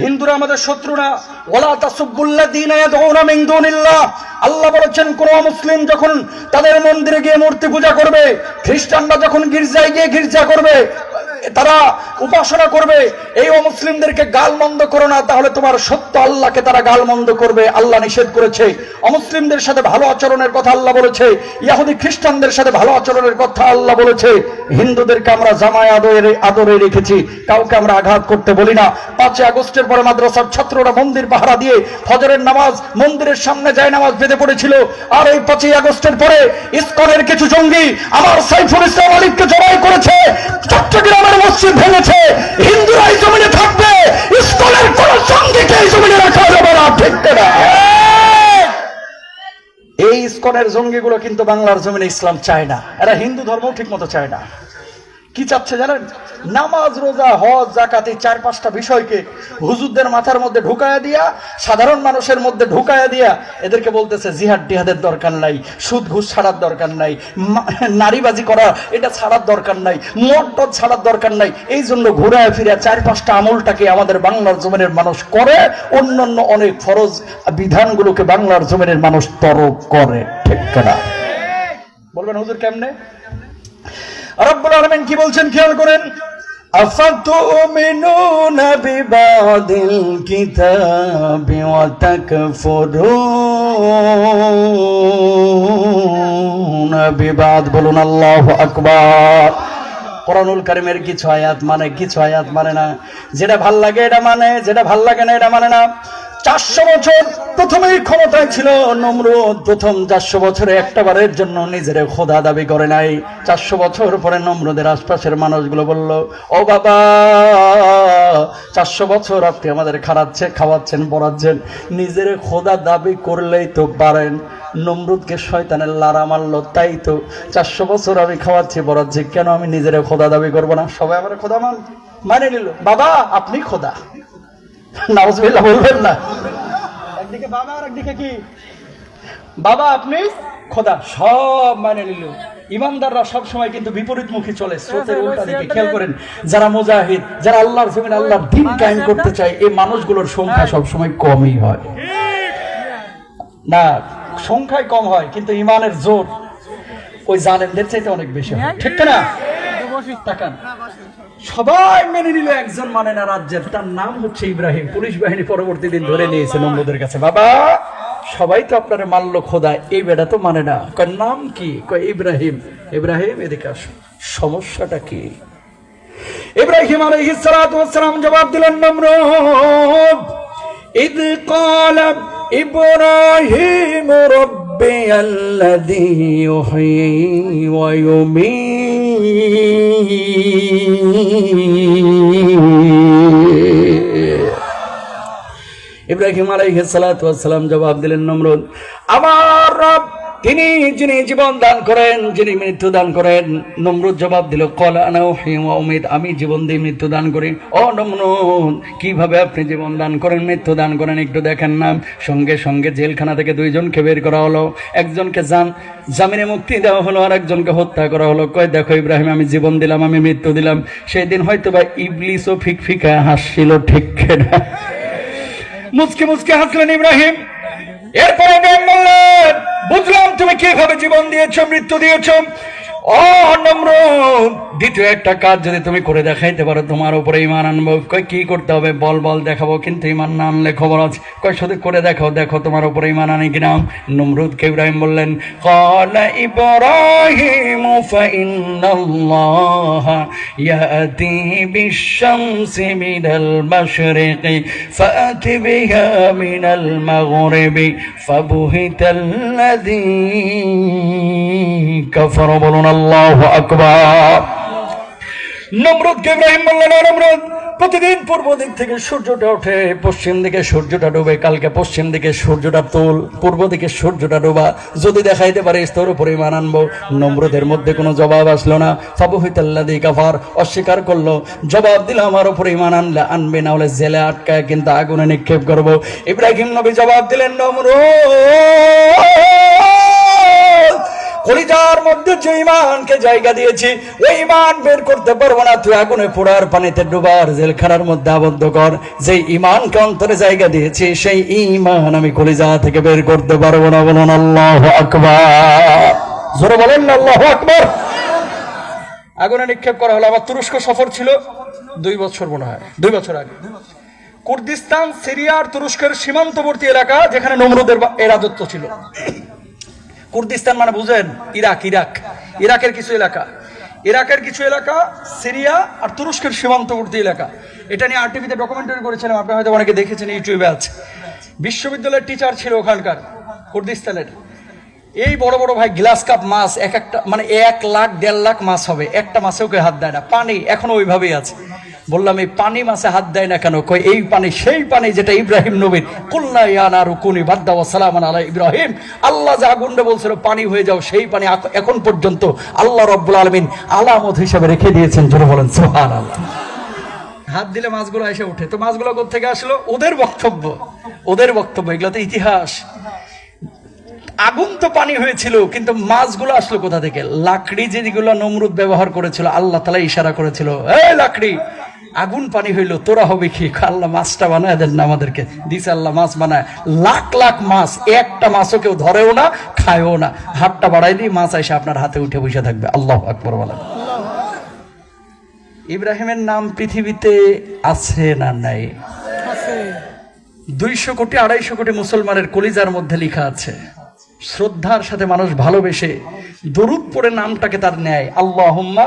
হিন্দুরা আমাদের শত্রু না। ওয়ালা তাসুবুল্লাযীনা ইয়াদউনা মিন দুনিল্লাহ, আল্লাহ বলেছেন কোন মুসলিম যখন তাদের মন্দিরে গিয়ে মূর্তি পূজা করবে, খ্রিস্টানরা যখন গির্জায় গিয়ে গির্জা করবে, তারা উপাসনা করবে, এই অমুসলিমদেরকে গালমন্দ করো না, তাহলে তোমার সত্য আল্লাহকে তারা গালমন্দ করবে। আল্লাহ নিষেধ করেছে। অমুসলিমদের সাথে ভালো আচরণের কথা আল্লাহ বলেছে, ইহুদি খ্রিস্টানদের সাথে ভালো আচরণের কথা আল্লাহ বলেছে। হিন্দুদেরকে আমরা জামায় আদরে রেখেছি, কাউকে আমরা আঘাত করতে বলি না। 5 আগস্টের পরে মাদ্রাসার ছাত্ররা মন্দির পাহারা দিয়ে ফজরের নামাজ মন্দিরের সামনে যায় নামাজ বেঁধে পড়েছিল। আর এই 5 আগস্টের পরে ইসকনের কিছু জঙ্গি আমার সাইফুল ইসলাম আলিফকে জবাই করেছে, চট্টগ্রামের মসজিদ ভেঙেছে। হিন্দুরা এই জমিনে থাকবে, ইসকনের কোন জঙ্গিকে এই জমিনে রাখা যাবে না, ঠিক না? এই ইসকনের জঙ্গিগুলো কিন্তু বাংলার জমিনে ইসলাম চায় না, এরা হিন্দু ধর্ম ঠিক মতো চায় না। কি চাচ্ছে জানেন? নামাজ, রোজা, হজ, জাকাত, এই 4-5টা বিষয়কে হুজুরদের মাথার মধ্যে ঢুকায়া দিয়া, সাধারণ মানুষের মধ্যে ঢুকায়া দিয়া এদেরকে বলতেছে জিহাদ টিহাদের দরকার নাই, সুদ ঘুষ ছাড়ার দরকার নাই, নারীবাজি করা এটা ছাড়ার দরকার নাই, মদ টদ ছাড়ার দরকার নাই। এই জন্য ঘুরায় ফিরে 4-5টা আমলটাকে আমাদের বাংলার জমিনের মানুষ করে, অন্যান্য অনেক ফরজ বিধানগুলোকে বাংলার জমিনের মানুষ তরক করে, ঠিক না? বলবেন হুজুর কেমনে? রব্বুল আলামিন কি বলছেন খেয়াল করেন, আফাতুমিনুনা বিবাদিল কিতাবি ওয়া তাকফুরুনা বিবাদ। বলুন আল্লাহু আকবার। কোরআনুল কারীমের কিছু আয়াত মানে, কিছু আয়াত মানে না। যেটা ভাল লাগে এটা মানে, যেটা ভাল লাগে না এটা মানে না। 400 বছর প্রথমেই ক্ষমতায় ছিল নমরুদ, প্রথম 400 বছরে একটা বারের জন্য নিজের খোদা দাবি করে নাই। 400 বছর পরে নমরুদের আশপাশের মানুষগুলো বলল, ও বাবা 400 বছর আপনি আমাদের খাওয়াচ্ছেন পড়াচ্ছেন, নিজের খোদা দাবি করলেই তো পারেন। নমরুদকে শয়তানের লারা মারলো, তাই তো 400 বছর আমি খাওয়াচ্ছি পড়াচ্ছি, কেন আমি নিজের খোদা দাবি করবো না? সবাই আমার খোদা মানে নিল। বাবা আপনি খোদা, নাউজুবিল্লাহ বলবেন না। একদিকে বাবা আর একদিকে কি? বাবা আপনি খোদা, সব মানে নিল। ইমানদাররা সব সময় কিন্তু বিপরীতমুখী চলে, স্রোতের উল্টা দিকে। খেয়াল করেন, যারা মুজাহিদ, যারা আল্লাহর জমিনে আল্লাহর দ্বীন কায়েম করতে চায়, এই মানুষগুলোর সংখ্যা সব সময় কমই হয় না, সংখ্যায় কম হয়, কিন্তু ইমানের জোর ওই জালেমদের চাইতে অনেক বেশি হয়, ঠিক না? তাকান, সবাই মেনে নিল, একজন মানে না রাজ্যের, তার নাম হচ্ছে ইব্রাহিম। পুলিশ বাহিনী পরবর্তী দিন ধরে নিয়েছে নমরুদের কাছে। বাবা সবাই তো আপনারা মানলো খোদা, এই বেটা তো মানে না। কয় নাম কি? কয় ইব্রাহিম। ইব্রাহিম এদিকে আসো, সমস্যাটা কি? ইব্রাহিম আলাইহিস সালাতু ওয়াস সালাম জবাব দিলেন, নমরুদ ইদ ক্বালা ইব্রাহিম রাব্বি আল্লাযী ইউহয়ী ওয়া ইউমীত। ইব্রাহিম আলাইহিস সালাতু ওয়াস সালাম জবাব দিলেন, নমরুদ আমার রব তিনি যিনি জীবন দান করেন, যিনি মৃত্যু দান করেন। নমরুদ জবাব দিল, ক্বালা আনা উহয়ি ওয়া উমীত, আমি জীবন দিয়ে মৃত্যু দান করি। ও নমরুদ, কিভাবে আপনি জীবন দান করেন, মৃত্যু দান করেন, একটু দেখেন না। সঙ্গে সঙ্গে জেলখানা থেকে দুইজনকে বের করা হলো। একজনকে জামিনে মুক্তি দেওয়া হলো, আর একজনকে হত্যা করা হলো। কয়, দেখো ইব্রাহিম, আমি জীবন দিলাম, আমি মৃত্যু দিলাম। সেই দিন হয়তো বা ইবলিসও ফিকফিকা হাসছিল, ঠিক না? মুচকে মুচকে হাসলেন ইব্রাহিম। এরপরে ইব্রাহিম বললেন, বুঝলাম তুমি কিভাবে জীবন দিয়েছো, মৃত্যু দিয়েছো। ও নমরুদ, দ্বিতীয় একটা কাজ যদি তুমি করে দেখাইতে পারো, তোমার উপরে ঈমান আনবো। কই, কি করতে হবে? বল দেখাবো, কিন্তু ঈমান না আনলে খবর আছে। কই, শুধু করে দেখাও, দেখো তোমার উপরে ঈমান আনি কিনা। নমরুদকে ইব্রাহিম বললেন, ক্বালা ইব্রাহিমু ফাইন্নাল্লাহা ইয়াতি বিশ-শামসি মিনাল মাশরিকি ফাআতি বিহা মিনাল মাগরিবি ফাবুহিতাল্লাযী কাফারা। বলুন আল্লাহু আকবার। নমরুদকে ইব্রাহিম বললেন, নমরুদ, প্রতিদিন পূর্ব দিক থেকে সূর্যটা ওঠে, পশ্চিম দিকে সূর্যটা ডুবে। কালকে পশ্চিম দিকে সূর্যটা তোল, পূর্ব দিকে সূর্যটা ডোবা। যদি দেখাইতে পারিস তোর উপর ঈমান আনবো। নমরুদের মধ্যে কোনো জবাব আসলো না। ফাবুহিতাল্লাযী কাফার, অস্বীকার করলো। জবাব দিল, আমার উপর ঈমান আনলে আনবে, না হলে জেলে আটকায় কিন্তু আগুনে নিক্ষেপ করবো। ইব্রাহিম নবী জবাব দিলেন, নমরুদ, কলিজার মধ্যে যে ঈমানকে জায়গা দিয়েছি, ওই ঈমান বের করতে পারবো না। তুই আগুনে পোড়ার, পানিতে ডুবার, জেলখানার মধ্যে আবদ্ধ কর। যে ঈমানকে অন্তরে জায়গা দিয়েছি, সেই ঈমান আমি কলিজা থেকে বের করতে পারবো না। বলুন আল্লাহু আকবার। জোরে বলেন না আল্লাহু আকবার। আগুনে নিক্ষেপ করা হলো। আমার তুরস্ক সফর ছিল 2 বছর, মনে হয় 2 বছর আগে। কুর্দিস্তান, সিরিয়ার তুরস্কের সীমান্তবর্তী এলাকা, যেখানে নমরুদের রাজত্ব ছিল। কুর্দিস্তান মানে বুঝেন, ইরাকের কিছু এলাকা, সিরিয়া আর তুরস্কের সীমান্তবর্তী এলাকা। এটা নিয়ে আরটিভিতে ডকুমেন্টারি করেছিলাম, আপনারা হয়তো অনেকে দেখেছেন, ইউটিউবে আছে। বিশ্ববিদ্যালয়ের টিচার ছিল ওখানকার, কুর্দিস্তানের। এই বড় বড় ভাই গ্লাস কাপ মাছ, এক একটা মানে 1 লাখ 1.5 লাখ মাছ হবে, একটা মাছেও কেউ হাত দেয় না। পানি এখনো ওইভাবেই আছে। বললাম, এই পানি মাছে হাত দেয় না কেন? কই, এই পানি সেই পানি যেটা ইব্রাহিম নবীর কুলনা ইয়া নারু কুনি বারদা ওয়া সালামান আলা ইব্রাহিম, আল্লাহ যা আগুনে বলছিল পানি হয়ে যাও, সেই পানি এখন পর্যন্ত আল্লাহ রাব্বুল আলামিন আলামত হিসেবে রেখে দিয়েছেন। জোরে বলেন সুবহানাল্লাহ। হাত দিলে মাছগুলো এসে ওঠে। তো মাছগুলো কোথা থেকে আসলো? ওদের বক্তব্য, এগুলোতে ইতিহাস। আগুন তো পানি হয়েছিল, কিন্তু মাছগুলো আসলো কোথা থেকে? লাকড়ি যেগুলো নমরুদ ব্যবহার করেছিল, আল্লাহ তাআলা ইশারা করেছিল, এই লাকড়ি, আগুন পানি হইলো, তোরা হবে কি? আল্লাহ মাছটা বানায় দেন না আমাদেরকে। দিছে আল্লাহ মাছ বানায়, লাখ লাখ মাছ, একটা মাছও কেউ ধরেও না, খায়ও না। হাতটা বাড়াই দিই, মাছ এসে আপনার হাতে উঠে বসে থাকবে। আল্লাহু আকবার বলেন। ইব্রাহিমের নাম পৃথিবীতে আছে না নাই? 200 কোটি 250 কোটি মুসলমানের কলিজার মধ্যে লেখা আছে। শ্রদ্ধার সাথে মানুষ ভালোবেসে দরুদ পড়ে নামটাকে তার নেয়। আল্লাহুম্মা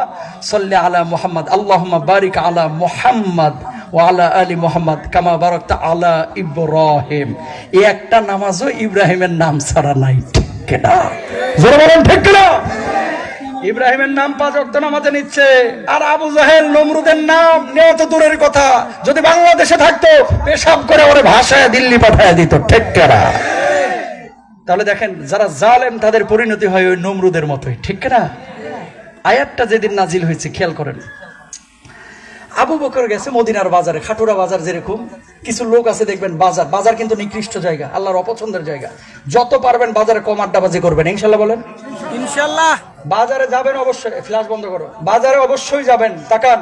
সাল্লি আলা মুহাম্মদ, আল্লাহুম্মা বারিক আলা মুহাম্মদ ওয়া আলা আলি মুহাম্মদ কামা বারাকতা আলা ইব্রাহিম। এই একটা নামাজও ইব্রাহিমের নাম ছাড়া নাই, ঠিক না? জোরে বলেন ঠিক না? ইব্রাহিমের নাম 5 ওয়াক্ত নামাজে নিচ্ছে, আর আবু জাহেল নমরুদের নাম নেওয়া তো দূরের কথা, যদি বাংলাদেশে থাকতো পেশাব করে ওরে ভাষায় দিল্লি পাঠায় দিত, ঠিক না? তাহলে দেখেন, যারা জালেম তাদের পরিণতি হয় ওই নমরুদের মতোই, ঠিক না? আয়াতটা যেদিন নাজিল হয়েছে, খেয়াল করেন, আবু বকর গেছে মদিনার বাজারে, খাটুরা বাজার যেরকম, কিছু লোক আছে দেখবেন, বাজার কিন্তু নিকৃষ্ট জায়গা, আল্লাহর অপছন্দের জায়গা। যত পারবেন বাজারে কম আড্ডাবাজি করবেন, ইনশাল্লাহ বলেন ইনশাল্লাহ। বাজারে যাবেন অবশ্যই, ফ্ল্যাশ বন্ধ করো, বাজারে অবশ্যই যাবেন, তাকান,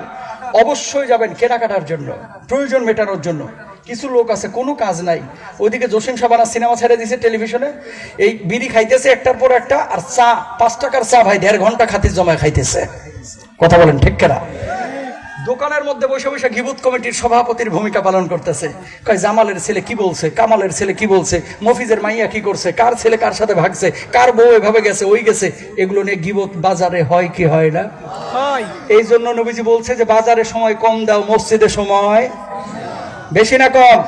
অবশ্যই যাবেন কেনাকাটার জন্য, প্রয়োজন মেটানোর জন্য। কিছু লোক আছে কোনো কাজ নাই, ওইদিকে জসিম সাবানা সিনেমা ছেড়ে দিয়েছে টেলিভিশনে, এই বিড়ি খাইতেছে একটার পর একটা, আর চা 5 টাকার চা ভাই 1.5 ঘন্টা খাতির জমায় খাইতেছে। কথা বলেন ঠিক না? দোকানের মধ্যে বসে বসে গিবত কমিটির সভাপতির ভূমিকা পালন করতেছে। কয় জামালের ছেলে কি বলছে, কামালের ছেলে কি বলছে, মফিজের মাইয়া কি করছে, কার ছেলে কার সাথে ভাগছে, কার বউ এভাবে গেছে ওই গেছে। এগুলো নিয়ে গিবত বাজারে হয় কি হয় না? এই জন্য নবীজি বলছে যে বাজারে সময় কম দাও, মসজিদে সময় বেশি না কম?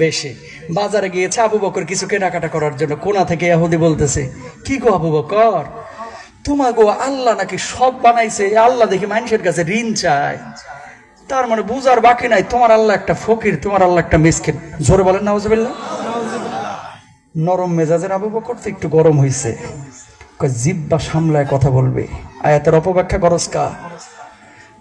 বেশি। বাজারে গিয়েছে আবু বকর কিছু কেনাকাটা করার জন্য। কোনা থেকে ইহুদি বলতেছে, কি গো আবু বকর, তোমাগো আল্লাহ নাকি সব বানাইছে, আল্লাহ দেখি মানুষের কাছে ঋণ চায়, তার মানে বুঝার বাকি নাই, তোমার আল্লাহ একটা ফকির, তোমার আল্লাহ একটা মিসকিন। জোরে বলেন নাউজুবিল্লাহ। নরম মেজাজের আবু বকর তো একটু গরম হয়েছে, জিব্বা সামলায় কথা বলবে, আয়াতের অপব্যাখ্যা করস কা।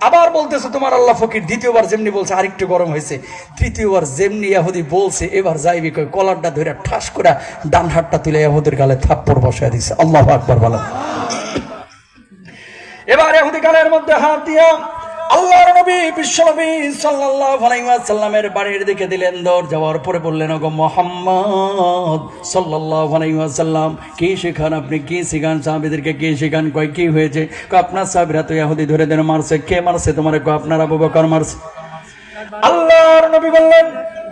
আবার বলতেছে তোমার আল্লাহ ফকির, দ্বিতীয়বার যেমনি বলছে আরেকটু গরম হয়েছে, তৃতীয়বার যেমনি ইহুদি বলছে এবার যাইবি কই কলারটা ধরে ঠাস করে ডান হাতটা তুলে ইহুদির গালে থাপ্পড় বসায় দিছে। আল্লাহু আকবার বলো। এবার ইহুদি গালের মধ্যে হাত দিয়া আল্লাহর নবী বিশ্বনবী সাল্লাল্লাহু আলাইহি ওয়াসাল্লামের বাড়ির দিকে দিলেন দৌড়। যাওয়ার পরে বললেন, ওগো মুহাম্মদ সাল্লাল্লাহু আলাইহি ওয়াসাল্লাম, কি শেখান আপনি, কি শেখান সাহাবীদেরকে, কি শেখান? কয় কি হয়েছে? কয় আপনার সাহাবীরা তো ইহুদি ধরে ধরে মারছে। কে মারছে তোমারে? কয় আপনার আবু বকর মারছে। আল্লাহর নবী বললেন,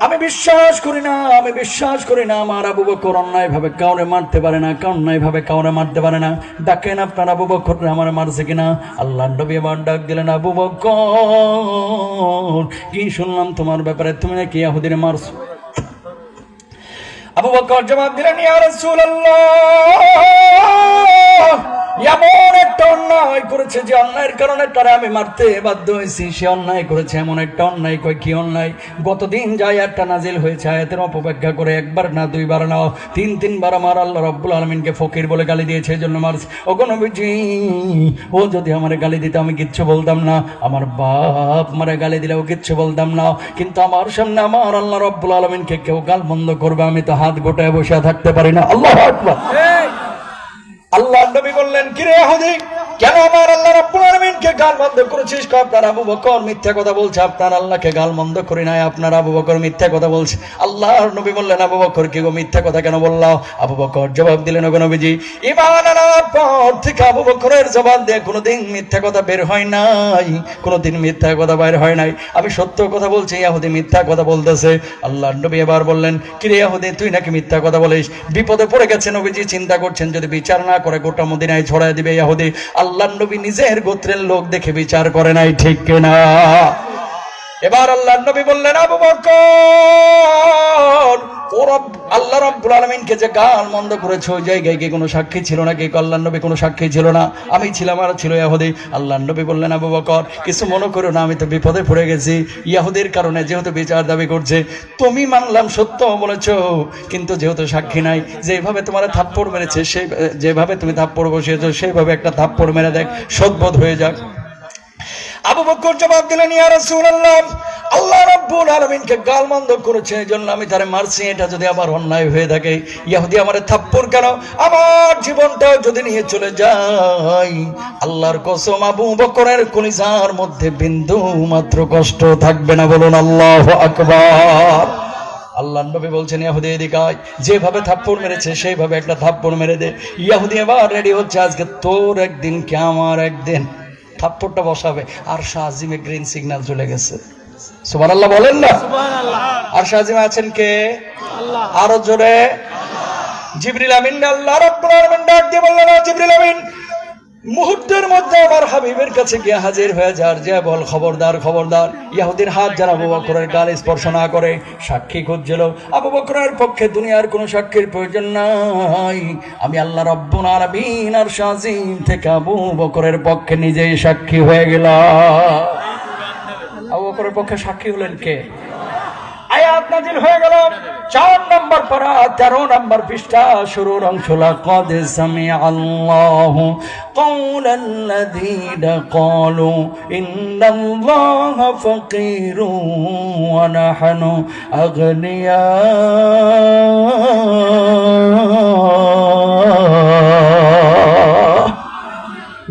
আমি বিশ্বাস করি না, আমি বিশ্বাস করি না আমার আবু বকর অন্যায় ভাবে কাউরে মারতে পারে না, অন্যায় ভাবে কাউরে মারতে পারে না। ডাকেন আপনার আবু বকর আমার মারছে কিনা। আল্লাহর নবী আবার ডাক দিলেন, আবু বকর কি শুনলাম তোমার ব্যাপারে, তুমি নাকি ইহুদিরে মারছো। আবু বকর জবাব দিলেন, ইয়া রাসূলুল্লাহ, এমন একটা অন্যায় করেছে যে অন্যায়ের কারণে তারা আমি মারতে বাধ্য হয়েছি। সে অন্যায় করেছে এমন একটা অন্যায়। কয় কি অন্যায়? গতদিন যাই একটা নাজিল হয়েছে, আয়াতের অপব্যাখ্যা করে একবার না দুইবার না তিনবার আমার আল্লাহ রাব্বুল আলামিনকে ফকির বলে গালি দিয়েছে, এই জন্য মারছে। ওগো নবীজি, ও যদি আমার গালি দিত আমি কিচ্ছু বলতাম না, আমার বাপ মারে গালি দিলেও কিচ্ছু বলতাম না, কিন্তু আমার সামনে আমার আল্লাহ রাব্বুল আলামিনকে কেউ গাল বন্ধ করবে, আমি তো হাত গোটায় বসে থাকতে পারি না। আল্লাহু আকবার। আল্লাহ নবী বললেন, কিরে ইহুদি, কেন আমার আল্লাহ রাব্বুল আলামিনকে গাল বন্ধ করেছিস? আপনার আবু বকর মিথ্যা কথা বলছে, আপনার আল্লাহকে গাল বন্ধ করি নাই, আপনার আবু বকর মিথ্যা কথা বলছে। আল্লাহর নবী বললেন, আবু বকর কি গো মিথ্যা কথা কেন বললাম? আবু বকর জবাব দিলেন, ওগো নবীজি, ঈমান আনার পর থেকে আবু বকরের জবান দিয়ে কোনোদিন মিথ্যা কথা বের হয় নাই, কোনোদিন মিথ্যা কথা বের হয় নাই। আমি সত্য কথা বলছি, ইহুদি মিথ্যা কথা বলতেছে। আল্লাহর নবী এবার বললেন, কিরে ইহুদি, তুই নাকি মিথ্যা কথা বলিস? বিপদে পড়ে গেছে নবীজি, চিন্তা করছেন যদি বিচার না করে গোটা মদিনায় ছড়ায় দিবে ইহুদি। আল্লাহর নবী নিজের গোত্রের লোক দেখে বিচার করে নাই, ঠিক কিনা? এবার আল্লাহর নবী বললেন, আবু বকর, আল্লাহ রাব্বুল আলামিনকে যে গাল মন্দ করেছে ওই জায়গায় কি কোনো সাক্ষী ছিল নাকি? আল্লাহর নবী কোনো সাক্ষী ছিল না, আমি ছিলাম আর ছিল ইহুদি। আল্লাহর নবী বললেন, আবু বকর কিছু মনে করো না, আমি তো বিপদে পড়ে গেছি ইহুদির কারণে, যেহেতু বিচার দাবি করছে। তুমি মানলাম সত্য বলেছো, কিন্তু যেহেতু সাক্ষী নাই, যেভাবে তোমার থাপ্পড় মেরেছে, সেই যেভাবে তুমি থাপ্পড় বসিয়েছো সেইভাবে একটা থাপ্পড় মেরে দেখ, শোধবোধ হয়ে যাক। আবু বকর জবাব দিলেন, ইয়া রাসূলুল্লাহ, আল্লাহ রাব্বুল আলামিনকে গালমন্দ করেছে এজন্য আমি তারে মারছি। এটা যদি আবার অন্যায় হয়ে থাকে, ইহুদি আমারে থাপ্পড় কেন, আমার জীবনটাও যদি নিয়ে চলে যায়, আল্লাহর কসম আবু বকরের কলিজার মধ্যে বিন্দু মাত্র কষ্ট থাকবে না। বলুন আল্লাহু আকবার। আল্লাহর নবী বলছেন, ইহুদি এদিকে আয়, যেভাবে থাপ্পড় মেরেছে সেইভাবে একটা থাপ্পড় মেরে দে। ইহুদি এবার রেডি হচ্ছে, আজকে তোর একদিন কি আমার একদিন। থাপ্পড়টা বসাবে, আর শাহজিমে গ্রিন সিগন্যাল চলে গেছে। সুবহানাল্লাহ বলেন না? আর শাহজিমে আছেন কে? আল্লাহ। আরো জোরে। জিবরিল আমিন। আল্লাহ রাব্বুল আলামিন ডাক দিয়ে বললেন, জিবরিল আমিন, মুহূর্তের মধ্যে আমার হাবিবের কাছে গিয়ে হাজির হয়ে যার, যে বল খবরদার খবরদার, ইহুদির হাত যেন আবু বকরের গালে স্পর্শ না করে। সাক্ষী খুঁজছিল, আবু বকরের পক্ষে দুনিয়ার কোনো সাক্ষীর প্রয়োজন নাই, আমি আল্লাহ রাব্বুল আলামিন আর শাহজিম থেকে আবু বকরের পক্ষে নিজেই সাক্ষী হয়ে গেলাম। আবু বকরের পক্ষে সাক্ষী হলেন কে? আয়াত নাজিল হয়ে গেল 4 নম্বর পারা 13 নম্বর পৃষ্ঠা শুরুর অংশ, লাকাদ সামিআল্লাহু কাওলাল্লাযীনা ক্বালু ইন্নাল্লাহা ফাকীরুন ওয়া নাহনু আগনিয়া।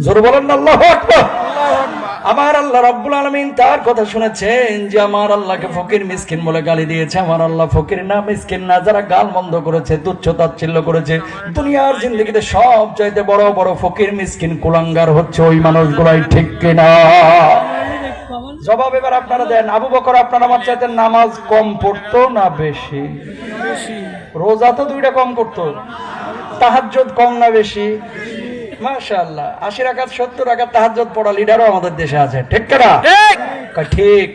জোরে বলেন আল্লাহু আকবার। আমার আল্লাহ রাব্বুল আলামিন তার কথা শুনেছেন যে আমার আল্লাহকে ফকির মিসকিন বলে গালি দিয়েছে। আমার আল্লাহ ফকির না মিসকিন না, যারা গাল মন্দ করেছে, তুচ্ছ তাচ্ছিল্য করেছে, দুনিয়ার জিন্দেগিতে সব চাইতে বড় বড় ফকির মিসকিন কুলাঙ্গার হচ্ছে ওই মানুষগুলাই, ঠিক কিনা? জবাব এবার আপনারা দেন। আবু বকর আপনার আমার চাইতে নামাজ কম পড়তো না বেশি? রোজা তো 2টা কম করতো, তাহাজ্জুদ কম না বেশি? মাশাআল্লাহ, 80 রাকাত 70 রাকাত তাহাজ্জুদ পড়া লিডারও আমাদের দেশে আছে, ঠিক কিনা? ঠিক।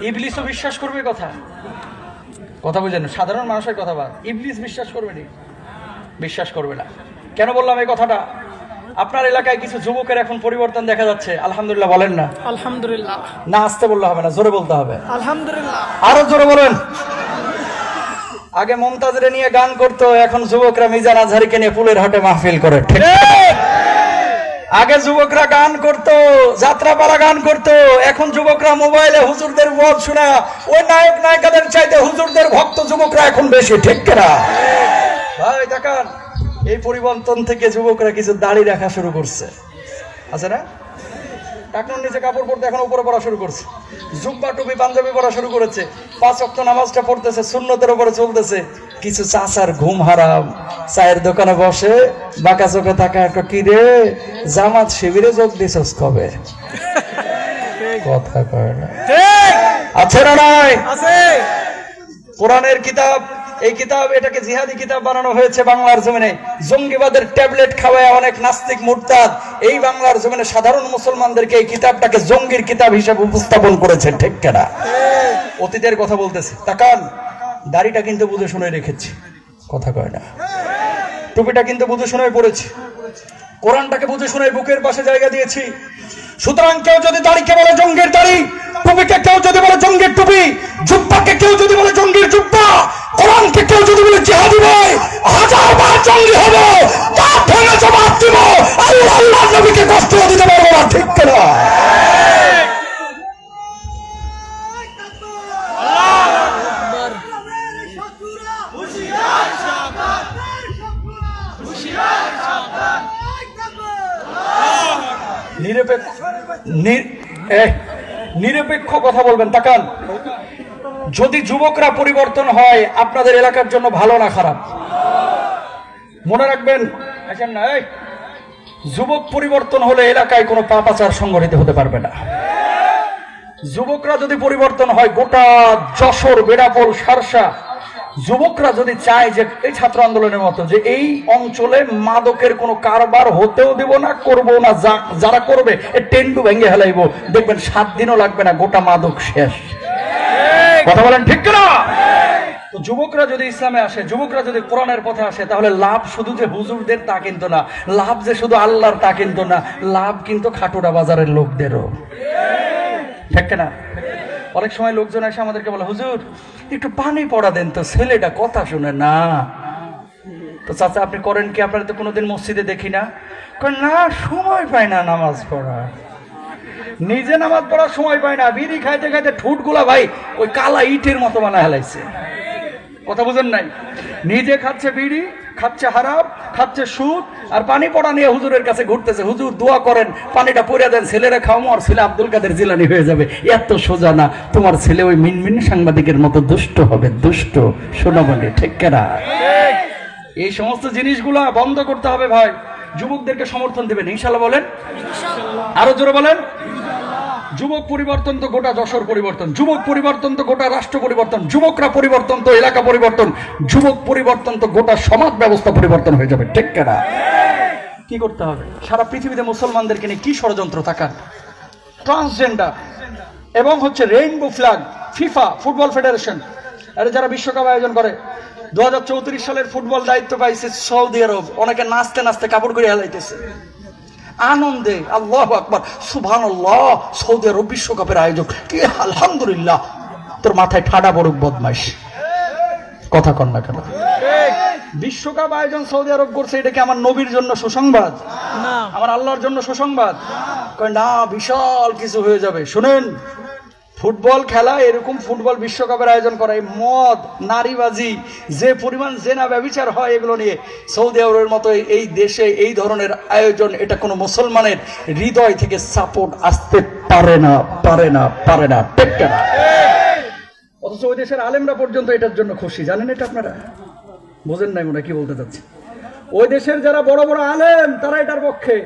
ইবলিসও বিশ্বাস করবে কথা বুঝেন, সাধারণ মানুষের কথা বাদ, ইবলিস বিশ্বাস করবে না, বিশ্বাস করবে না। কেন বললাম এই কথাটা? আপনার এলাকায় কিছু যুবকের এখন পরিবর্তন দেখা যাচ্ছে, আলহামদুলিল্লাহ বলেন না? আগে মমতাজরে নিয়ে গান করতো, এখন যুবকরা মিজান আজহারিকে নিয়ে পুলের হাটে মাহফিল করে। ঠিক? আগে যুবকরা গান করতো, যাত্রাপালা গান করতো, এখন যুবকরা মোবাইলে হুজুরদের ওয়াজ শোনা, ওই নায়ক নায়িকাদের চাইতে হুজুরদের ভক্ত যুবকরা এখন বেশি। ঠিক কিনা ভাই? দেখান এই পরিবর্তন থেকে যুবকরা কিছু দাড়ি রাখা শুরু করছে, আছে না? টাকনুর নিচে কাপড় পরতে এখন উপরে পড়া শুরু করছে, জুব্বা টুপি পাঞ্জাবি পরা শুরু করেছে, 5 ওয়াক্ত নামাজটা পড়তেছে, সুন্নতের উপরে চলতেছে। কিছু চাচার ঘুম হারাম চায়ের দোকানে বসে বাঁকা চোখে থাকা, কি রে জামাত শিবিরে যোগ দিছস কবে? কথা কয় না। আছে না নাই? কোরআনের কিতাব, এই কিতাব এটাকে জিহাদি কিতাব বানানো হয়েছে বাংলার জমিনে। জঙ্গিবাদের ট্যাবলেট খাওয়ায় অনেক নাস্তিক মুরতাদ এই বাংলার জমিনে সাধারণ মুসলমানদেরকে এই কিতাবটাকে জঙ্গির কিতাব হিসেবে উপস্থাপন করেছে। ঠিক কিনা? অতীতের কথা বলতেছে। তাকান, দাড়িটা কিন্তু বুঝে শুনে রেখেছি, কথা কয় না। টুপিটা কিন্তু বুঝে শুনে পড়েছি, কোরআনটাকে বুঝে শুনে বুকের পাশে জায়গা দিয়েছি। সুতরাং কেউ যদি দাড়িকে বলে জঙ্গির দাড়ি, টুপিকে কেউ যদি বলে জঙ্গির টুপি, জুব্বাকে কেউ যদি বলে জঙ্গির জুব্বা, কোরআনকে কেউ যদি বলে জিহাদি ভাই, 1000বার জঙ্গি হব, দাঁত ভেঙে জবাব দিব, আল্লাহ আল্লাহ নবীকে কষ্ট দিতে পারবো না। ঠিক কিনা? নিরপেক্ষ কথা বলবেন। তাকান, যদি যুবকরা পরিবর্তন হয় আপনাদের এলাকার জন্য ভালো না খারাপ? মনে রাখবেন, যুবক পরিবর্তন হলে এলাকায় কোনো পাপাচার সংগঠিত হতে পারবে না। যুবকরা যদি পরিবর্তন হয়, গোটা যশোর, বেড়াপোল, সারসা যুবকরা যদি চায় যে এই ছাত্র আন্দোলনের মতো যে এই অঞ্চলে মাদকের কোনো কারবার হতেও দেব না, করবো না, যারা করবে টেন্ডু ভেঙে হেলাইবো, দেখবেন 7 দিনও লাগবে না, গোটা মাদক শেষ। কথা বলেন ঠিক কিনা? তো যুবকরা যদি ইসলামে আসে, যুবকরা যদি কোরআনের পথে আসে, তাহলে লাভ শুধু যে হুজুরদের তা কিন্তু না, লাভ যে শুধু আল্লাহর তা কিন্তু না, লাভ কিন্তু খাটুরা বাজারের লোকদেরও। ঠিক কিনা? অনেক সময় লোকজন এসে আমাদেরকে বলে, হুজুর একটু পানি পড়া দেন তো, ছেলেটা কথা শুনে না। তো চাচা আপনি করেন কি? আপনারা তো কোনোদিন মসজিদে দেখি না। না, সময় পায় না নামাজ পড়া, নিজে নামাজ পড়ার সময় পায় না, বিড়ি খাইতে খাইতে ঠুটগুলা ভাই ওই কালা ইটের মতো বানা হেলাইছে। কথা বুঝেন নাই? নিজে খাচ্ছে বিড়ি, খাচ্ছে হারাম, খাচ্ছে সুদ, আর পানি পড়া নিয়ে হুজুরের কাছে ঘুরতেছে। হুজুর দোয়া করেন, পানিটা পড়ে দেন, ছেলেরা খাওয়ামো, আর ছেলে আব্দুল কাদের জিলানী হয়ে যাবে। এত সোজা না, তোমার ছেলে ওই মিনমিন সাংবাদিকের মতো দুষ্ট হবে, দুষ্ট। শোনা বলে ঠিক কিনা? এই সমস্ত জিনিসগুলা বন্ধ করতে হবে ভাই। যুবকদেরকে সমর্থন দেবেন ইনশাআল্লাহ, বলেন আরো জোরে বলেন। যুবক পরিবর্তন তো গোটা যশোর পরিবর্তন, যুবক পরিবর্তন তো গোটা রাষ্ট্র পরিবর্তন, যুবকরা পরিবর্তন তো এলাকা পরিবর্তন, যুবক পরিবর্তন তো গোটা সমাজ ব্যবস্থা পরিবর্তন হয়ে যাবে। ঠিক কিনা? কি করতে হবে? সারা পৃথিবীতে মুসলমানদেরকে নিয়ে কি ষড়যন্ত্র থাকার, ট্রান্সজেন্ডার এবং হচ্ছে rainbow flag, FIFA football federation, এরা যারা বিশ্বকাপ আয়োজন করে। 2034 সালের ফুটবল দায়িত্ব পাইছে সৌদি আরব। অনেকে নাচতে নাচতে কাপড় করে হেলাইতেছে আনন্দে। আল্লাহু আকবার, সুবহানাল্লাহ, সৌদি আরব বিশ্বকাপের আয়োজক, কি আলহামদুলিল্লাহ। তোর মাথায় ঠাডা পড়ুক বদমাইশ, কথা কন না কেন? বিশ্বকাপ আয়োজন সৌদি আরব করছে, এটা কি আমার নবীর জন্য সুসংবাদ? আমার আল্লাহর জন্য সুসংবাদ? না, বিশাল কিছু হয়ে যাবে। শুনেন, ফুটবল খেলা, এরকম ফুটবল বিশ্বকাপের আয়োজন করা, এই মদ, নারীবাজি, যে পরিমাণ জেনা ব্যভিচার হয়, এগুলো নিয়ে সৌদি আরবের মতো এই দেশে এই ধরনের আয়োজন, এটা কোনো মুসলমানের হৃদয় থেকে সাপোর্ট আসতে পারে না, পারে না, পারে না। ঠিক না? অথচ ওই দেশের আলেমরা পর্যন্ত এটার জন্য খুশি। জানেন এটা আপনারা? বোঝেন নাই মনে কি বলতে চাচ্ছি। ওই দেশের যারা বড় বড় আলেম, তারা এটার পক্ষে।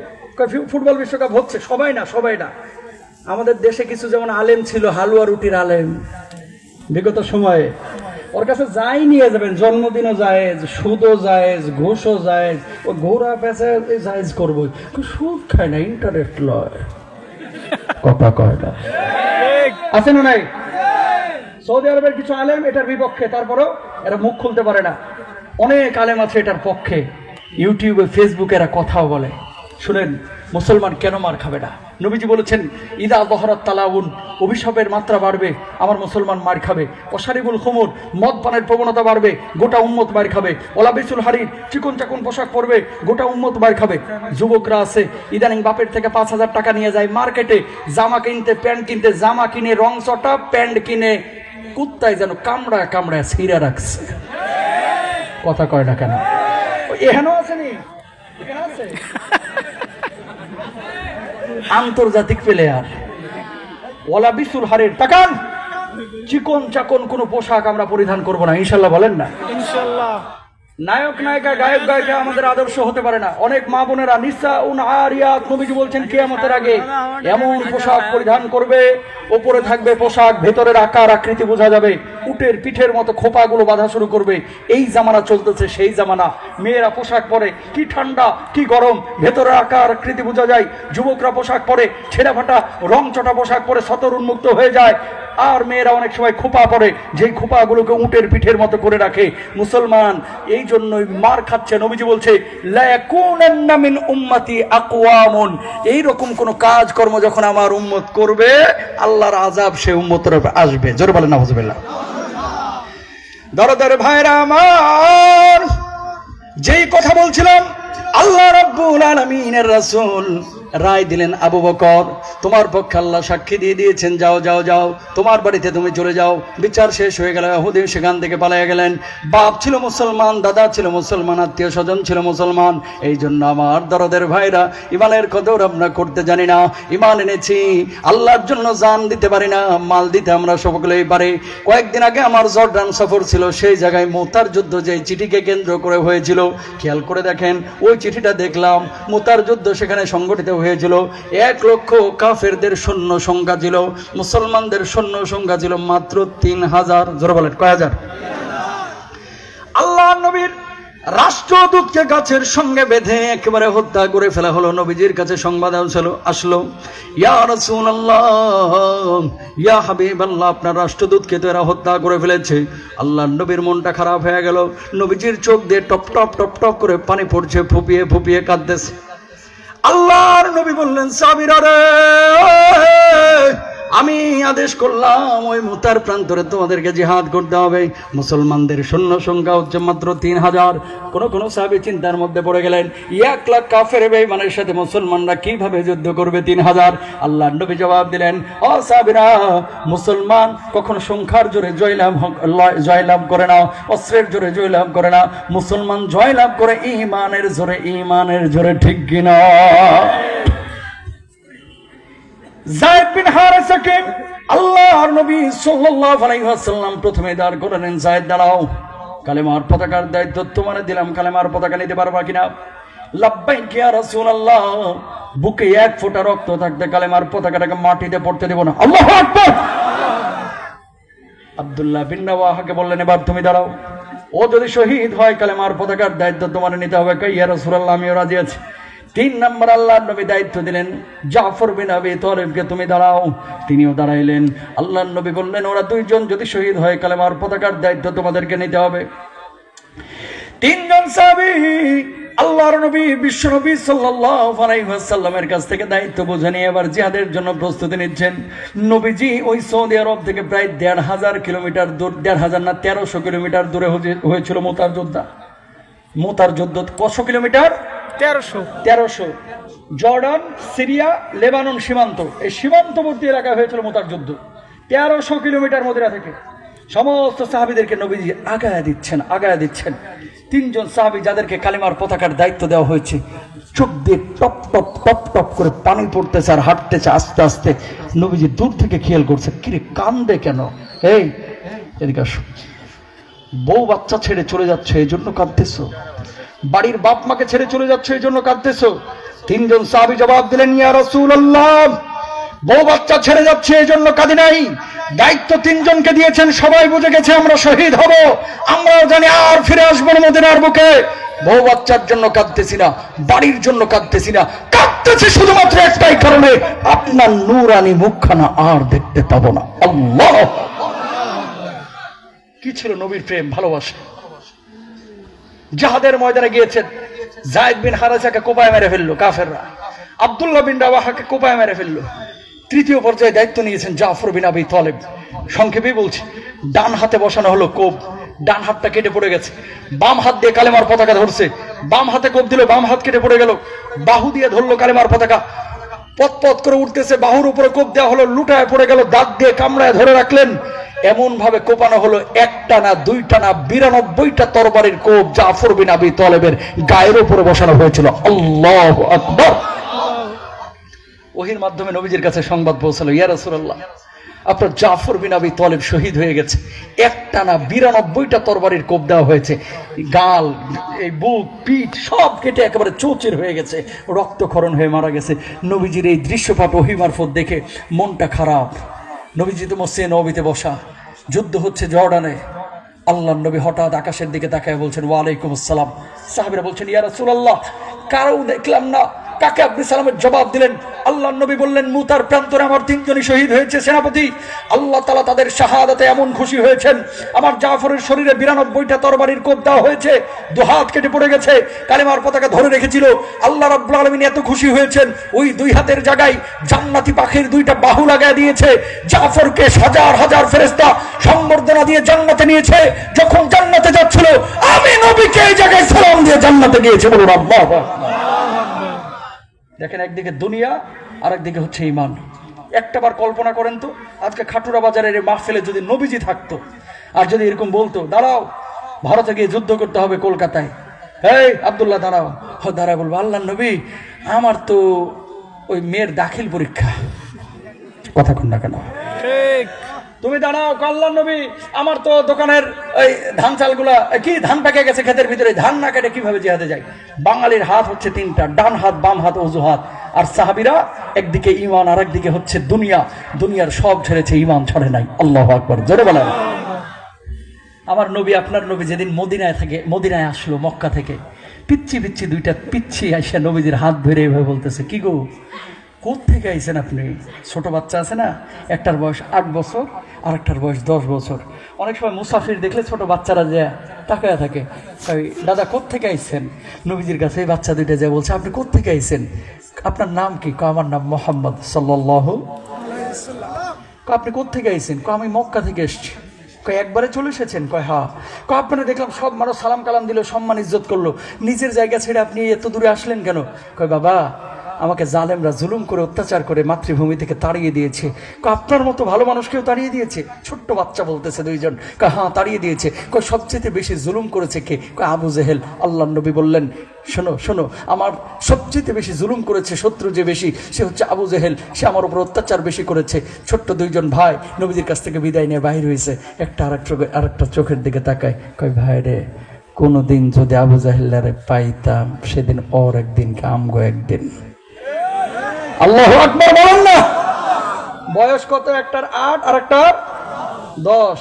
ফুটবল বিশ্বকাপ হচ্ছে, সবাই না, সবাই না। আমাদের দেশে কিছু যেমন আলেম ছিল, হালুয়া রুটির আলেম, বিগত সময়ে ওর কাছে যাই নিয়ে যাবেন, জন্মদিনও জায়েজ, সুদও জায়েজ, ঘুষও জায়েজ, ও ঘোরা পেঁচা জায়েজ করবো, সুদ খায় না, ইন্টারেস্ট লয়, কথা কয় না। আছে না নাই? সৌদি আরবের কিছু আলেম এটার বিপক্ষে, তারপরেও এরা মুখ খুলতে পারে না। অনেক আলেম আছে এটার পক্ষে, ইউটিউবে ফেসবুকে এরা কথাও বলে। শুনেন, মুসলমান কেন মার খাবে না? নবীজি বলেছেন ইদা দহরাত তালাউন, অভিশাপের মাত্রা বাড়বে, আমার মুসলমান মার খাবে। অশারিবুল খুমুর, মদ পানের প্রবণতা বাড়বে, গোটা উম্মত মার খাবে। ওলাবিসুল হারির, চিকন চাকন পোশাক পরবে, গোটা উম্মত মার খাবে। যুবকরা আছে ইদানিং বাপের থেকে 5,000 টাকা নিয়ে যায় মার্কেটে জামা কিনতে, প্যান্ট কিনতে, জামা কিনে রং চটা, প্যান্ট কিনে কুত্তায় যেন কামড়ায় কামড়ায় ছিঁড়া রাখছে। কথা কয় না কেন? এখানে আসেনি, এখানে আছে আন্তর্জাতিক প্লেয়ার। ওলা বিশুল হারের টাকান চিকন চাকন কোন পোশাক আমরা পরিধান করব না, ইনশাল্লাহ বলেন না? ইনশাল্লাহ। নায়ক নায়িকা গায়ক গায়িকা আমাদের আদর্শ হতে পারে না। অনেক মা বোনেরা নিসাউন আরিয়াত, নবীজি বলছেন কিয়ামতের আগে এমন পোশাক পরিধান করবে, উপরে থাকবে পোশাক, ভেতরের আকার আকৃতি বোঝা যাবে, উটের পিঠের মতো খোপাগুলো বাঁধা শুরু করবে। এই জামানা চলতেছে, সেই জামানা। মেয়েরা পোশাক পরে, কি ঠান্ডা কি গরম, ভেতরের আকার আকৃতি বোঝা যায়। যুবকরা পোশাক পরে, ছেঁড়া ফাটা রং চটা পোশাক পরে সতর উন্মুক্ত হয়ে যায়। আর মেয়েরা অনেক সময় খোপা পরে, যেই খোপাগুলোকে উটের পিঠের মতো করে রাখে। মুসলমান এই জন্যই মার খাচ্ছে। নবীজি বলছে লা ইয়াকুনান্না মিন উম্মতি আকওয়ামুন, এইরকম কোন কাজ কর্ম যখন আমার উম্মত করবে আল্লাহর আযাব সে উম্মতের উপর আসবে। জোরে বলেন নাউযুবিল্লাহ। দরদের ভাইরা আমার, যেই কথা বলছিলাম, আল্লাহ রাব্বুল আলামিনের রাসূল রায় দিলেন আবু বকর, তোমার পক্ষে আল্লাহ সাক্ষী দিয়ে দিয়েছেন, যাও যাও যাও, তোমার বাড়িতে তুমি চলে যাও। বিচার শেষ হয়ে গেল, ইহুদি সেখান থেকে পালিয়ে গেলেন। বাপ ছিল মুসলমান, দাদা ছিল মুসলমান, আত্মীয় স্বজন ছিল মুসলমান। এই জন্য আমার দরদের ভাইরা, ইমানের কদর আমরা করতে জানি না। ইমান এনেছি, আল্লাহর জন্য জান দিতে পারি না, মাল দিতে আমরা সকলেই পারি। কয়েকদিন আগে আমার জর্ডান সফর ছিল, সেই জায়গায় মুতার যুদ্ধ যে চিঠিকে কেন্দ্র করে হয়েছিল, খেয়াল করে দেখেন ওই চিঠিটা দেখলাম। মুতার যুদ্ধ সেখানে সংগঠিত হয়েছিল। 1 লক্ষ কাফেরদের সৈন্য সংখ্যা ছিল, মুসলমানদের সৈন্য সংখ্যা ছিল মাত্র 3,000। জোরে বলেন কয় হাজার? আল্লাহর নবীর রাষ্ট্রদূতকে গাছের সঙ্গে বেঁধে একেবারে হত্যা করে ফেলা হলো। নবীজির কাছে সংবাদ আসলো, ইয়া রাসূলুল্লাহ, ইয়া হাবিবাল্লাহ, আপনার রাষ্ট্রদূতকে তো এরা হত্যা করে ফেলেছে। আল্লাহর নবীর মনটা খারাপ হয়ে গেল। নবীজির চোখ দিয়ে টপ টপ টপ টপ করে পানি পড়ছে, ফুপিয়ে ফুপিয়ে কাঁদতেছে। আল্লাহর নবী বললেন, সাহাবীরা রে, আমি আদেশ করলাম ওই মুতার প্রান্তরে তোমাদেরকে জিহাদ করতে হবে। মুসলমানদের সৈন্য সংখ্যা হচ্ছে মাত্র 3,000। কোন সাহাবী চিন্তার মধ্যে পড়ে গেলেন, 1 লাখ কাফের বেঈমানের সাথে মুসলমানরা কিভাবে যুদ্ধ করবে 3,000? আল্লাহর নবী জবাব দিলেন, ও সাহাবীরা, মুসলমান কখনো সংখ্যার জোরে জয়লাভ করে না, অস্ত্রের জোরে জয়লাভ করে না। মুসলমান জয়লাভ করে ঈমানের জোরে, ঈমানের জোরে, ঠিক কিনা? যায়েদ বিন হারেসাকে আল্লাহর নবী সাল্লাল্লাহু আলাইহি ওয়াসাল্লাম প্রথমে দাঁড় করালেন, যায়েদ দাঁড়াও, কালেমার পতাকার দায়িত্ব তোমারে দিলাম, কালেমার পতাকা নিতে পারবা কিনা? লাব্বাইক ইয়া রাসূলুল্লাহ, বুকে 1 ফোঁটা রক্ত থাকতে কালেমার পতাকাটাকে মাটিতে পড়তে দেব না। আল্লাহু আকবার। আব্দুল্লাহ বিন রাওয়াহাকে বললেন, এবার তুমি দাঁড়াও, ও যদি শহীদ হয় কালেমার পতাকার দায়িত্ব তোমারে নিতে হবে। ইয়া রাসূলুল্লাহ, আমিও রাজি আছি। 3 নম্বর আল্লাহর নবী দায়িত্ব দিলেন জাফর বিন আবি তালিবকে, তুমি দাঁড়াও। তিনিও দাঁড়াইলেন। আল্লাহর নবী বললেন, ওরা 2 জন যদি শহীদ হয় কালেমার পতাকার দায়িত্ব তোমাদেরকে নিতে হবে। 3 জন সাহাবী আল্লাহর নবী বিশ্বনবী সাল্লাল্লাহু আলাইহি ওয়াসাল্লামের কাছ থেকে দায়িত্ব বুঝে নিয়ে এবার জিহাদের জন্য প্রস্তুতি নিচ্ছেন। নবীজি ওই সৌদি আরব থেকে প্রায় 1,500 কিলোমিটার দূর, 1,500 না 1,300 কিলোমিটার দূরে হয়েছিল মুতার যুদ্ধ। মুতার যুদ্ধ কত কিলোমিটার? 1300। জর্ডান, সিরিয়া, লেবানন সীমান্ত, এই সীমান্তবর্তী এলাকায় হয়েছিল মুতার যুদ্ধ। 1300 কিলোমিটার মদিনা থেকে সমস্ত সাহাবীদেরকে নবীজি আগায়া দিচ্ছেন। 3 জন সাহাবী যাদেরকে কালেমার পতাকার দায়িত্ব দেওয়া হয়েছে, চোখ দিয়ে টপ টপ টপ টপ করে পানি পড়তেছে আর হাঁটতেছে আস্তে আস্তে। নবীজি দূর থেকে খেয়াল করছে, কিরে কান্দে কেন? এই এদিকে আসো। বউ বাচ্চা ছেড়ে চলে যাচ্ছে এই জন্য কাঁদতেছো? বাড়ির বাপ মাকে ছেড়ে চলে যাচ্ছে এই জন্য কাঁদতেছো? 3 জন সাহাবী জবাব দিলেন, ইয়া রাসূলুল্লাহ, বউ বাচ্চা ছেড়ে যাচ্ছে এই জন্য কাঁদি নাই। দায়িত্ব 3 জনকে দিয়েছেন, সবাই বুঝে গেছে আমরা শহীদ হব, আমরাও জানি আর ফিরে আসবো না মদিনার বুকে। বউ বাচ্চার জন্য কাঁদতেছি না, বাড়ির জন্য কাঁদতেছি না, কাঁদতেছি শুধুমাত্র একটাই কারণে, আপনার নূরানি মুখখানা আর দেখতে পাবো না। আল্লাহ! কি ছিল নবীর প্রেম, ভালোবাসা। জিহাদের ময়দানে গিয়েছেন, যায়েদ বিন হারেসাকে কোপায় মেরে ফেললো কাফেররা। আব্দুল্লাহ বিন রাওয়াহাকে কোপায় মেরে ফেললো। তৃতীয় পর্যায়ে দায়িত্ব নিয়েছেন জাফর বিন আবি তালেব। সংক্ষেপে বলছি, ডান হাতে বসানো হলো কোপ, ডান হাতটা কেটে পড়ে গেছে। বাম হাত দিয়ে কালেমার পতাকা ধরছে, বাম হাতে কোপ দিল, বাম হাত কেটে পড়ে গেল। বাহু দিয়ে ধরলো কালেমার পতাকা, পথ করে উঠতেছে, বাহুর উপরে কোপ দেওয়া হলো, লুটায় পড়ে গেল, দাঁত দিয়ে কামড়ায় ধরে রাখলেন। এমন ভাবে কোপানো হলো, একটা না দুইটা না 92টা তরবারির কোপ জাফর বিন আবি তালেবের গায়ের উপরে বসানো হয়েছিল। আল্লাহু আকবার। ওহির মাধ্যমে নবীজির কাছে সংবাদ পৌঁছালো, ইয়া রাসূলুল্লাহ, আপনার জাফর বিন আবি তালেব শহীদ হয়ে গেছে। একটা না 92টা তরবারির কোপ দেওয়া হয়েছে, গাল, এই বুক, পিঠ সব কেটে একেবারে চৌচির হয়ে গেছে, রক্তক্ষরণ হয়ে মারা গেছে। নবীজির এই দৃশ্যপাট ওহী মারফত দেখে মনটা খারাপ। নবীজি তো মসজিদে নববীতে বসা, যুদ্ধ হচ্ছে জর্ডানে। আল্লাহর নবী হঠাৎ আকাশের দিকে তাকায় বলছেন, ওয়ালাইকুম আসসালাম। সাহাবীরা বলছেন, ইয়া রাসূলুল্লাহ, কারও দেখলাম না, কাকে আপনি সালামের জবাব দিলেন? আল্লাহর নবী বললেন, মুতার প্রান্তরে আমার 3 জনই শহীদ হয়েছে সেনাপতি। আল্লাহ তাআলা তাদের শাহাদাতে এমন খুশি হয়েছেন, আমার জাফরের শরীরে 92টা তরবারির কোপ দেওয়া হয়েছে, 2 হাত কেটে পড়ে গেছে, কালেমার পতাকা ধরে রেখেছিল। আল্লাহ রাব্বুল আলামিন এত খুশি হয়েছেন, ওই 2 হাতের জায়গায় জান্নাতি পাখির 2টা বাহু লাগায় দিয়েছে। জাফরকে হাজার হাজার ফেরেশতা সম্বর্ধনা দিয়ে জান্নাতে নিয়েছে। যখন জান্নাতে যাচ্ছিল, আমি নবীকে এই জায়গায় সালাম দিয়ে জান্নাতে গিয়েছে। বলুন আল্লাহু আকবার। দেখেন, একদিকে দুনিয়া আর একদিকে হচ্ছে ঈমান। একটাবার কল্পনা করেন তো, আজকে খাটুরা বাজারের এই মাহফিলে যদি নবীজি থাকতো আর যদি এরকম বলতো, দাঁড়াও, ভারতে গিয়ে যুদ্ধ করতে হবে কলকাতায়, এই আব্দুল্লাহ দাঁড়াও, দাঁড়ায় বলবো, আল্লাহ নবী, আমার তো ওই মেয়ের দাখিল পরীক্ষা। কথা কন না কেন? তুমি দাঁড়াও, আল্লাহ নবী, আমার তো দোকানের ওই ধান চালগুলা কি ধান পেকে গেছে ক্ষেতের ভিতরে, ধান না কেটে কিভাবে জিহাদে যায়? বাঙালির হাত হচ্ছে 3টা, ডান হাত, বাম হাত, অজু হাত। আর সাহাবীরা একদিকে ঈমান আর একদিকে হচ্ছে দুনিয়া, দুনিয়ার সব ছেড়েছে, ঈমান ছাড়ে নাই। আল্লাহু আকবার, জোরে বলেন। আমার নবী, আপনার নবী যেদিন মদিনায় আসলো মক্কা থেকে, পিচ্ছি 2টা পিচ্ছি আইসা নবীজির হাত ধরে এভাবে বলতেছে, কি গো, কোত্থেকে আইছেন আপনি? ছোট বাচ্চা আছে না, একটার বয়স 8 বছর আর একটার বয়স 10 বছর। অনেক সময় মুসাফির দেখলে ছোট বাচ্চারা যে তাকায়া থাকে, দাদা কোত্থেকে আইছেন? নবীজির কাছে এই বাচ্চা 2টা যে বলছে, আপনি কোত্থেকে আইছেন? আপনার নাম কি? আমার নাম মোহাম্মদ সাল্লাল্লাহু আলাইহি ওয়াসাল্লাম। আপনি কোত্থেকে আইছেন? আমি মক্কা থেকে এসেছি। একবারে চলে এসেছেন? হ্যাঁ। আপনারা দেখলাম সব মানুষ সালাম কালাম দিল, সম্মান ইজ্জত করলো, নিজের জায়গা ছেড়ে আপনি এত দূরে আসলেন কেন? বাবা, আমাকে জালেমরা জুলুম করে অত্যাচার করে মাতৃভূমি থেকে তাড়িয়ে দিয়েছে। আপনার মতো ভালো মানুষকেও তাড়িয়ে দিয়েছে? ছোট্ট বাচ্চা বলতেছে 2 জন, হ্যাঁ তাড়িয়ে দিয়েছে। সবচেয়ে বেশি জুলুম করেছে কে? আবু জেহেল। আল্লাহ নবী বললেন, শোনো শোনো, আমার সবচেয়ে বেশি জুলুম করেছে, শত্রু যে বেশি, সে হচ্ছে আবু জেহেল, সে আমার উপর অত্যাচার বেশি করেছে। ছোট্ট 2 জন ভাই নবীজির কাছ থেকে বিদায় নিয়ে বাহির হয়েছে, একটা আরেকটা চোখের দিকে তাকায়, ভাই রে, কোনোদিন যদি আবু জেহেলরে পাইতাম, সেদিন ওর একদিন আমগো একদিন। আল্লাহু আকবার বলেন না। বয়স কত? একটার 8 আর একটার 10।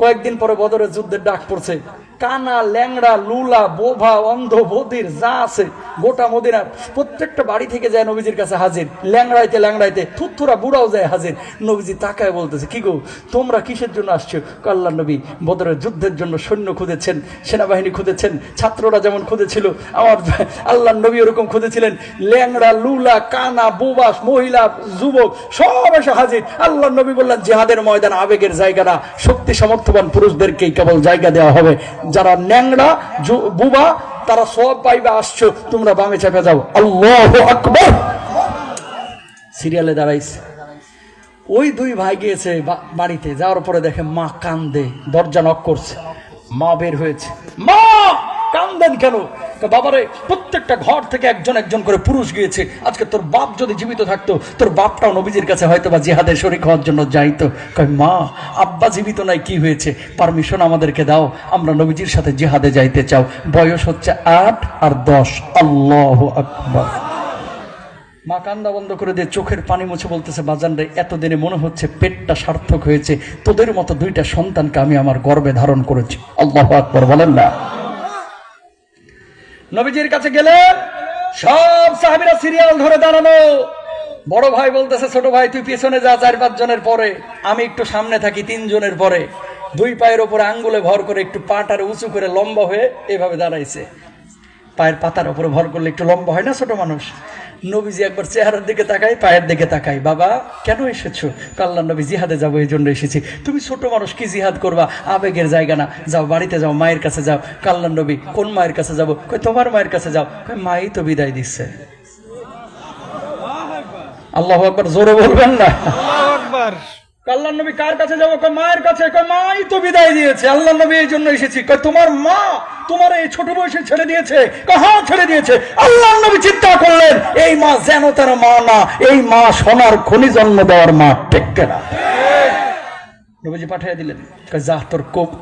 কয়েকদিন পরে বদরের যুদ্ধের ডাক পড়ছে। কানা, ল্যাংড়া, লুলা, বোভা, অন্ধ, বধির যা আছে গোটা মদিনার প্রত্যেকটা বাড়ি থেকে যায় নবীজির কাছে হাজির। ল্যাংড়াইতে থুথুরা বুড়াও যায় হাজির। নবীজি তাকায় বলতেছে, কি গো, তোমরা কিসের জন্য আসছো? আল্লাহ নবী, বদরের যুদ্ধের জন্য সৈন্য খুঁজেছেন, সেনাবাহিনী খুঁজেছেন, ছাত্ররা যেমন খুঁজেছিল, আমার আল্লাহ নবী ওরকম খুঁজেছিলেন। ল্যাংড়া, লুলা, কানা, বোবা, মহিলা, যুবক সব এসে হাজির। আল্লাহ নবী বললেন, জিহাদের ময়দান আবেগের জায়গা না, শক্তি সামর্থ্যবান পুরুষদেরকেই কেবল জায়গা দেওয়া হবে। যারা ন্যাংরা বুবা তারা সব পাইবে, আসছো তোমরা বামে চেপে যাও। আল্লাহু আকবার। সিরিয়ালে দাঁড়াইছে, ওই 2 ভাই গিয়েছে বাড়িতে, যাওয়ার পরে দেখে মা কান্দে, দরজা নক করছে, মা বের হয়েছে। মা, কান্দেন কেন? বাবারে, প্রত্যেকটা ঘর থেকে একজন করে পুরুষ গিয়েছে। আজকে তোর বাপ যদি জীবিত থাকতো, তোর বাপটাও নবীজির কাছে হয়তো বা জিহাদের শরীক হওয়ার জন্য যাইতো। মা, আব্বা জীবিত নাই, কি হয়েছে? পারমিশন আমাদেরকে দাও, আমরা নবীজির সাথে জিহাদে যাইতে চাও। বয়স হচ্ছে 8 আর 10। আল্লাহু আকবার। মা কান্দা বন্ধ করে দিয়ে চোখের পানি মুছে বলতেছে, বাজান রে, এতদিনে মনে হচ্ছে পেটটা সার্থক হয়েছে, তোদের মতো 2টা সন্তানকে আমি আমার গর্ভে ধারণ করেছি। আল্লাহু আকবার বলেন না। নবীজির কাছে গেলেন, সব সাহাবীরা সিরিয়াল ধরে দাঁড়ানো। বড় ভাই বলতেছে, ছোট ভাই তুই পেছনে যা, 4-5 জনের পরে, আমি একটু সামনে থাকি 3 জনের পরে। 2 পায়ের উপরে আঙ্গুলে ভর করে একটু পাটারে উঁচু করে লম্বা হয়ে এভাবে দাঁড়াইছে। পায়ের পাতার উপরে ভর করলে একটু লম্বা হয় না ছোট মানুষ? নবীজি একবার চেহারার দিকে তাকাই, পায়ের দিকে তাকাই, বাবা কেন এসেছো? আল্লাহর নবী জিহাদে যাবো এই জন্য এসেছি। তুমি ছোট মানুষ, কি জিহাদ করবা? আবেগের জায়গা না, যাও বাড়িতে যাও, মায়ের কাছে যাও। আল্লাহর নবী কোন মায়ের কাছে যাবো? কই তোমার মায়ের কাছে যাও। কই মাই তো বিদায় দিচ্ছে। আল্লাহু আকবার, জোরে বলবেন না? আল্লাহু আকবার। আল্লাহর নবী কার কাছে যাবো? কই মায়ের কাছে। কই মাই তো বিদায় দিয়েছে, আল্লাহর নবী এই জন্য এসেছি। কই তোমার মা তোমার এই ছোট বয়সে ছেড়ে দিয়েছে? হ্যাঁ ছেড়ে দিয়েছে। আল্লাহর নবী চিন্তা করলেন, এই মা যেন তেন মা না, এই মা সোনার খনি জন্ম দেওয়ার মা, ঠিক না? নবীজি পাঠিয়ে দিলেন, যা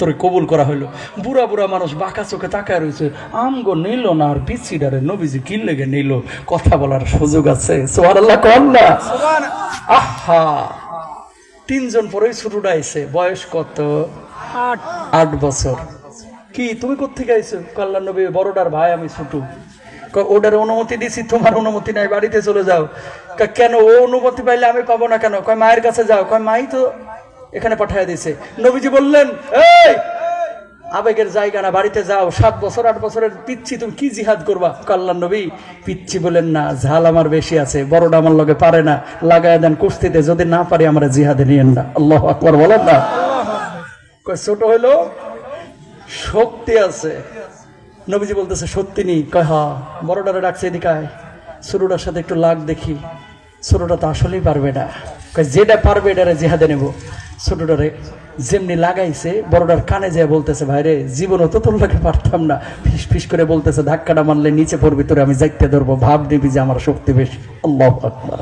তোর কবুল করা হইলো। বুড়া বুড়া মানুষ বাঁকা চোখে তাকায় রয়েছে, আমগো নিল না আর পিছিডারে নবীজি কি লেগে নিল? কথা বলার সুযোগ আছে? সুবহানাল্লাহ কোন না? আহা, 3 জন পরেই ছোটটা আইছে, বয়স কত? 8 বছর। কি তুমি কোত্থেকে আইছো? আল্লাহর নবী বড়টার ভাই, আমি ছোট। ওটার অনুমতি দিছি, তোমার অনুমতি নাই, বাড়িতে চলে যাও। কেন? ও অনুমতি পাইলে আমি পাবো না কেন? কয় মায়ের কাছে যাও। কয় মাই তো এখানে পাঠিয়ে দিছে। নবীজি বললেন, এই আবেগের জায়গা না, বাড়িতে যাও। 7 বছর 8 বছরের পিচ্ছি, তুমি কি জিহাদ করবা? আল্লাহর নবী পিচ্ছি বলেন না, ঝাল আমার বেশি আছে, বড়টা আমার লগে পারে না, লাগায় দেন কুস্তিতে, যদি না পারি আমার জিহাদে নিয়েন না। আল্লাহু আকবার বলেন না? কয় ছোট হইলো শক্তি আছে। নবীজি বলতেছে সত্যি নি? কয় হ্যাঁ। বড়টারে ডাকছে, এদিকে আয়, ছোটটার সাথে একটু লাগ দেখি। ছোটটা তো আসলেই পারবে না। কয় যেটা পারবে এটারে জিহাদে নেব। ছোটটারে যেমনি লাগাইছে, বড়টার কানে যেয়ে বলতেছে, ভাইরে জীবনও তো তোর লাগে পারতাম না। ফিস ফিস করে বলতেছে, ধাক্কাটা মারলে নিচে পড়বি, তোরে আমি যাইতে ধরবো, ভাব দিবি যে আমার শক্তি বেশি। আল্লাহু আকবার।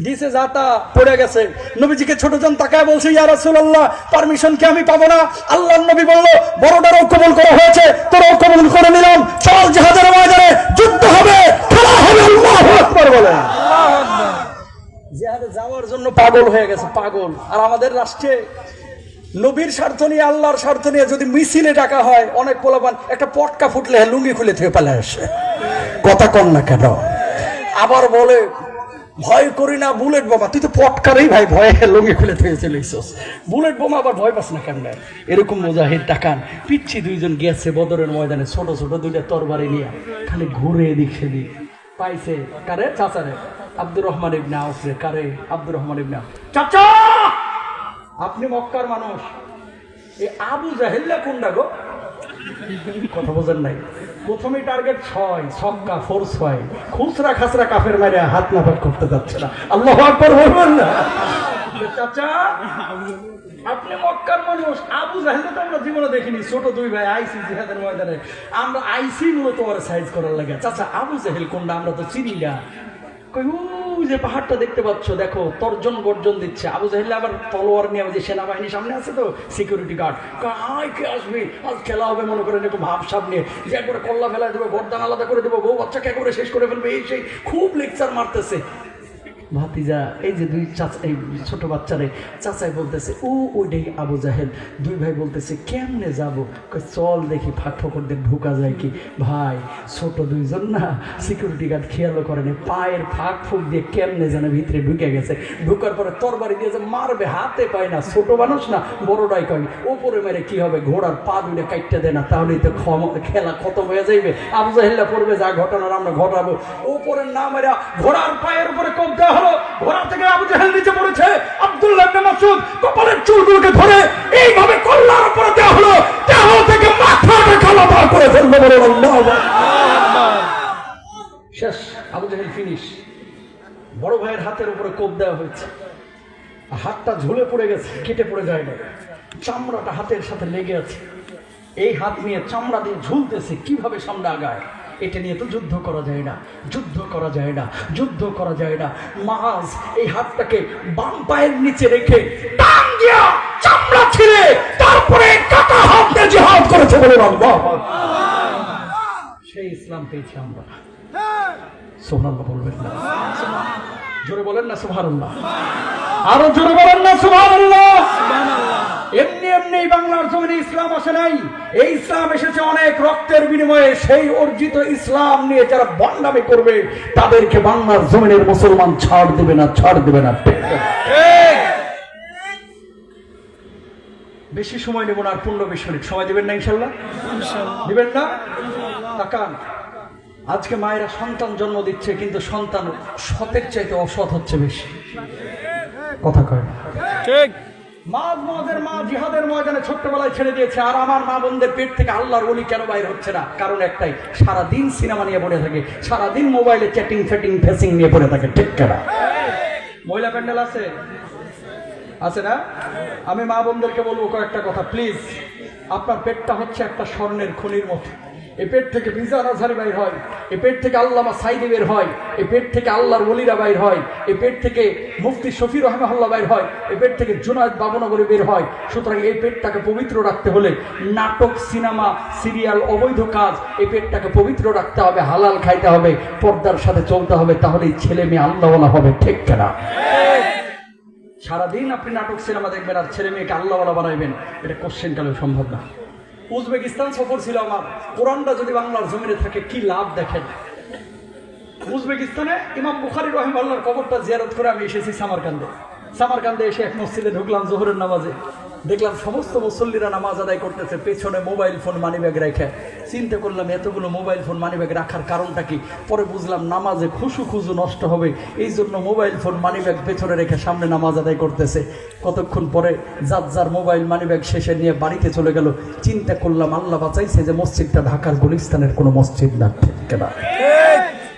দিছে যাতা, পড়ে গেছে। নবীজিকে ছোটজন তাকায় বলছে, ইয়া রাসূলুল্লাহ, পারমিশন কি আমি পাবো না? আল্লাহর নবী বলল, বড়টারও কবুল করা হয়েছে, তোরও কবুল করে নিলাম, চল জিহাদের ময়দানে যুদ্ধ হবে, খেলা হবে। আল্লাহু আকবার বলে। আল্লাহু আকবার। জিহাদে যাওয়ার জন্য পাগল হয়ে গেছে, পাগল। আর আমাদের রাষ্ট্রে নবীর স্বার্থ নিয়ে, আল্লাহর স্বার্থ নিয়ে যদি মিছিলে ডাকা হয়, অনেক পোলাপান একটা পটকা ফুটলে লুঙ্গি খুলে থেকে পালায় আসে। কথা কন না কেন? আবার বলে, ভয় করি না বুলেট বোমা। তুই তো পটকারেই ভাই, ভয়ে লুঙ্গি খুলে থেকে চলে এসেছিস, বুলেট বোমা আবার ভয় পাস না কেন? এরকম মুজাহিদ টাকান পিচ্ছি 2 জন গেছে বদরের ময়দানে, ছোট ছোট 2টা তরবারি নিয়ে, খালি ঘুরে এদিক সেদিক। পাইছে কারে? চাচারে, আব্দুর রহমান ইবনে আউফ রে। কারে? আব্দুর রহমান ইবনে আউফ। চাচা, আপনি মক্কার মানুষ, এই আবু জাহেল কোনটা গো? কথা বোঝেন নাই? প্রথমে টার্গেট 6, ছক্কা 4-6, খুচরা খাসরা কাফের মারে হাত নাপাক করতে যাচ্ছে না। আল্লাহু আকবার বলবেন না? চাচা, আপনি মক্কার মানুষ, আবু জাহেল তো আমরা জীবনে দেখিনি। ছোট 2 ভাই আইসি জিহাদের ময়দানে, আমরা আইসি মূলত তোমার সাইজ করার লাগে। চাচা, আবু জাহেল কোনটা? আমরা তো চিনি না। কই ও যে পাহাড়টা দেখতে পাচ্ছ, দেখো, তর্জন গর্জন দিচ্ছে। আবু জাহেল আবার তলোয়ার নিয়ে, যে সেনাবাহিনী সামনে আছে তো, সিকিউরিটি গার্ড। আয় কে আসবি, আজ খেলা হবে মনে করেন, একটু ভাব সামনে, যে একবারে কল্লা ফেলা দেবো, গর্দান আলাদা করে দেবো, বউ বাচ্চাকে একবারে শেষ করে ফেলবে, এই সেই খুব লেকচার মারতেছে। ভাতিজা, এই যে 2 চাচা, এই ছোট বাচ্চারে চাচাই বলতেছে, ওইটাই আবু জাহেল। 2 ভাই বলতেছে, কেমনে যাবো? চল দেখি, ফাঁক ফকর দিয়ে ঢুকা যায় কি। ভাই, ছোট 2 জন না, সিকিউরিটি গার্ড খেয়ালও করেনি, পায়ের ফাঁক ফুক দিয়ে কেমনে যেন ভিতরে ঢুকে গেছে। ঢুকার পরে তরবারি দিয়ে যে মারবে, হাতে পায় না। ছোট মানুষ না, বড়টাই কয়, ওপরে মেরে কি হবে, ঘোড়ার পা 2টা কাটতে দেয় না, তাহলেই তো খেলা খতম হয়ে যাইবে। আবু জাহেল্লা পড়বে, যা ঘটনার আমরা ঘটাবো। ওপরে না মেরা ঘোড়ার পায়ের উপরে কোপ দেওয়া হলো, ঘোড়া থেকে আবু জাহেল নিচে পড়েছে। আব্দুল্লাহ ইবনে মাসউদ কপালের চুলগুলোকে ধরে এইভাবে কল্লার উপরে দেওয়া হলো, দেহ থেকে মাথাটা আলাদা করে ফেললো। আল্লাহু আকবার। শেষ, আবু জাহেল ফিনিশ। বড় ভাইয়ের হাতের উপরে কোপ দেওয়া হয়েছে, হাতটা ঝুলে পড়ে গেছে, কেটে পড়ে যায় না, চামড়াটা হাতের সাথে লেগে আছে। এই হাত নিয়ে চামড়া দিয়ে ঝুলতেছে, কিভাবে সামনে আগায়। এটা নিয়ে তো যুদ্ধ করা যায় না, যুদ্ধ করা যায় না, যুদ্ধ করা যায় না। মাজ এই হাতটাকে বাম পায়ের নিচে রেখে টান দিয়া চামড়া ছিঁড়ে তারপরে কাটা হাত দিয়ে জিহাদ করেছে। বলুন আল্লাহ। সেই ইসলাম পেয়েছি আমরা। সুবহানাল্লাহ বলবেন না? জোরে বলেন না সুবহানাল্লাহ? আরো জোরে বলেন না সুবহানাল্লাহ? এমনি এমনি বাংলার জমিনে ইসলাম আসে নাই। এই ইসলাম এসেছে অনেক রক্তের বিনিময়ে। সেই অর্জিত ইসলাম নিয়ে যারা বন্ডামি করবে, তাদেরকে বাংলার জমিনের মুসলমান ছাড় দেবে না, ছাড় দেবে না। বেশি সময় নেব না, আর 15-20 মিনিট সময় দিবেন না? ইনশাল্লাহ দিবেন না? তাকান, আজকে মায়েরা সন্তান জন্ম দিচ্ছে, কিন্তু সন্তান সতের চাইতে অসৎ হচ্ছে বেশি। কথা কয় ঠিক। মা জিহাদের ময়দানে ছোট্টবেলায় ছেড়ে দিয়েছে, আর আমার মা বোনদের পেট থেকে আল্লাহর ওলি কেন বাইর হচ্ছে না? কারণ একটাই, সারাদিন সিনেমা নিয়ে পড়ে থাকে, সারাদিন মোবাইলে চ্যাটিং ফ্যাটিং ফেসিং নিয়ে পড়ে থাকে। ঠিক কেনা? মহিলা প্যান্ডেল আছে আছে না? আমি মা বোনদেরকে বলবো কয়েকটা কথা, প্লিজ। আপনার পেটটা হচ্ছে একটা স্বর্ণের খনির মতো। এই পেট থেকে মিজান আজহারি বাইর হয়, এই পেট থেকে আল্লামা সাইদি বের হয়, এই পেট থেকে আল্লাহর ওলিরা বাইর হয়, এই পেট থেকে মুফতি শফি রহমাহুল্লাহ বাইর হয়, এই পেট থেকে জুনায়েদ বাবুনগরী বের হয়। সুতরাং এই পেটটাকে পবিত্র রাখতে হলে নাটক, সিনেমা, সিরিয়াল, অবৈধ কাজ, এই পেটটাকে পবিত্র রাখতে হবে, হালাল খাইতে হবে, পর্দার সাথে চলতে হবে, তাহলেই ছেলে মেয়ে আল্লাহওয়ালা হবে। ঠিক কেনা? সারাদিন আপনি নাটক সিনেমা দেখবেন আর ছেলে মেয়েকে আল্লাহওয়ালা বানাইবেন, এটা কোশ্চেন কালেও সম্ভব না। উজবেকিস্তান সফর ছিল আমার। কোরআনটা যদি বাংলার জমিনে থাকে কি লাভ দেখেন। উজবেকিস্তানে ইমাম বুখারী রাহিমাহুল্লাহর কবরটা জিয়ারত করে আমি এসেছি সামারকান্দে এসে এক মসজিদে ঢুকলাম জোহরের নামাজে। দেখলাম সমস্ত মুসল্লিরা নামাজ আদায় করতেছে, পেছনে মোবাইল ফোন মানিব্যাগ রেখে। চিন্তা করলাম এতগুলো মোবাইল ফোন মানিব্যাগ রাখার কারণটা কি? পরে বুঝলাম নামাজে খুজু নষ্ট হবে, এই জন্য মোবাইল ফোন মানিব্যাগ পেছনে রেখে সামনে নামাজ আদায় করতেছে। কতক্ষণ পরে যার মোবাইল মানিব্যাগ শেষে নিয়ে বাড়িতে চলে গেল। চিন্তা করলাম আল্লাহ বাঁচাইছে যে মসজিদটা ঢাকার গুলিস্তানের কোনো মসজিদ না। ঠিক কেনা?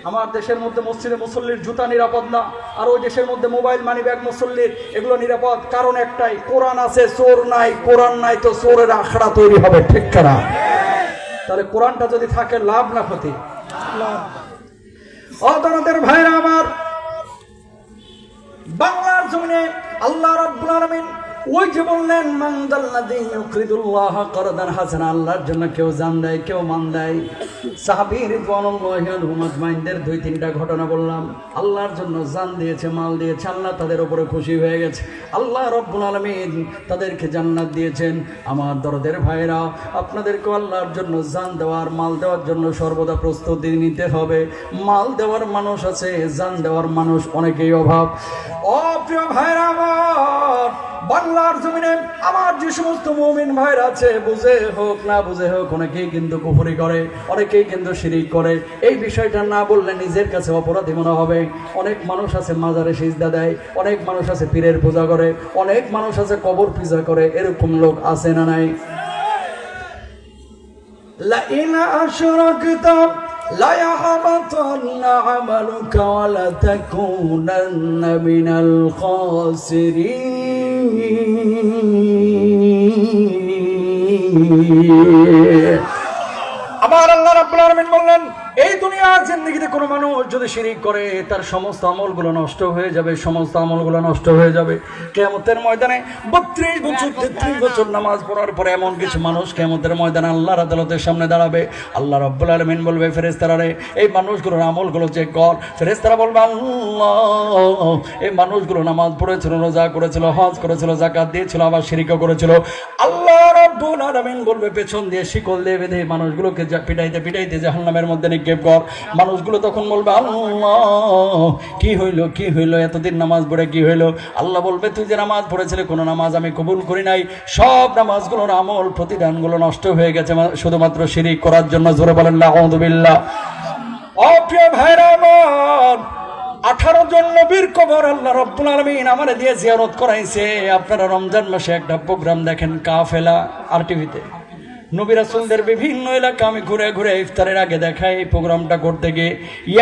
আমার দেশের মধ্যে মসজিদে মুসল্লির জুতা নিরাপদ না, আর ওই দেশের মধ্যে মোবাইল মানিব্যাগ মুসল্লির এগুলো নিরাপদ। কারণ একটাই, কোরআন আছে, চোর নাই। কোরআন নাই তো চোরের আখড়া তৈরি হবে। ঠিক কেনা? তাহলে কোরআনটা যদি থাকে লাভ না ক্ষতি? আপনাদের ভাইরা আমার, বাংলার জমিনে আল্লাহ রাব্বুল আলামিন ওই যে বললেন মান যাল্লাযী ইউকরিদুল্লাহ করদান হাসানা, আল্লাহর জন্য কেউ জান দেয়, কেউ মান দেয়। সাহাবী রিদওয়ানুল্লাহি আনহুম আজমাইনদের 2-3টা ঘটনা বললাম। আল্লাহর জন্য জান দিয়েছে, মাল দিয়েছে, আল্লাহ তাদের উপরে খুশি হয়ে গেছে, আল্লাহ রাব্বুল আলামিন তাদেরকে জান্নাত দিয়েছেন। আমার দরদের ভাইরা, আপনাদেরকে আল্লাহর জন্য জান দেওয়ার, মাল দেওয়ার জন্য সর্বদা প্রস্তুতি নিতে হবে। মাল দেওয়ার মানুষ আছে, জান দেওয়ার মানুষ অনেকেই অভাব। ও প্রিয় ভাইরা আমার, বাংলার জমিনে আমার যে সমস্ত মুমিন ভাইরা আছে, বুঝে হোক না বুঝে হোক, অনেকেই কিন্তু কুফরি করে, অনেকেই কিন্তু শিরিক করে। এই বিষয়টা না বললে নিজের কাছে অপরাধী মনে হবে। অনেক মানুষ আছে মাজারে সিজদা দেয়, অনেক মানুষ আছে পীরের পূজা করে, অনেক মানুষ আছে কবর পূজা করে। এরকম লোক আছে না নাই? লা ইন আশরাকতা লা ইয়াহবাতান্না আমালুকা ওয়া লা তাকুনান্না মিনাল খাসিরিন। আমার আল্লাহ রাব্বুল আলামিন বললেন, এই দুনিয়ার জিন্দেগিতে কোনো মানুষ যদি শিরিক করে, তার সমস্ত আমলগুলো নষ্ট হয়ে যাবে, সমস্ত আমলগুলো নষ্ট হয়ে যাবে। কিয়ামতের ময়দানে 32 বছর 33 বছর নামাজ পড়ার পরে এমন কিছু মানুষ কিয়ামতের ময়দানে আল্লাহর আদালতের সামনে দাঁড়াবে। আল্লাহ রাব্বুল আলামিন বলবে ফেরেশতারা, রে এই মানুষগুলোর আমলগুলো চেক কর। ফেরেশতারা বলবে, আল্লাহ এই মানুষগুলো নামাজ পড়েছিল, রোজা করেছিল, হজ করেছিল, যাকাত দিয়েছিল, আবার শিরকও করেছিল। আল্লাহ রাব্বুল আলামিন বলবে পেছন দিয়ে শিকল দিয়ে বেঁধে মানুষগুলোকে পিটাইতে পিটাইতে জাহান্নামের মধ্যে নিক্ষেপ কর। মানুষগুলো তখন বলবে, আল্লাহ কি হইল, এতদিন নামাজ পড়ে কি হইল? আল্লাহ বলবে, তুই যে নামাজ পড়েছিলি কোনো নামাজ আমি কবুল করি নাই, সব নামাজগুলোর আমল প্রতিদানগুলো নষ্ট হয়ে গেছে শুধুমাত্র শিরিক করার জন্য। জোরে বলেন নাউযু বিল্লাহ। প্রিয় ভাইরা আমার, 18 জন নবীর কবর আল্লাহ রাব্বুল আলামিন আমারে দিয়ে জিয়ারত করাইছে। আপনারা রমজান মাসে একটা প্রোগ্রাম দেখেন, কাফেলা, আর টিভিতে নবী রাসূলদের বিভিন্ন এলাকা আমি ঘুরে ঘুরে ইফতারের আগে দেখাই। এই প্রোগ্রামটা করতে গিয়ে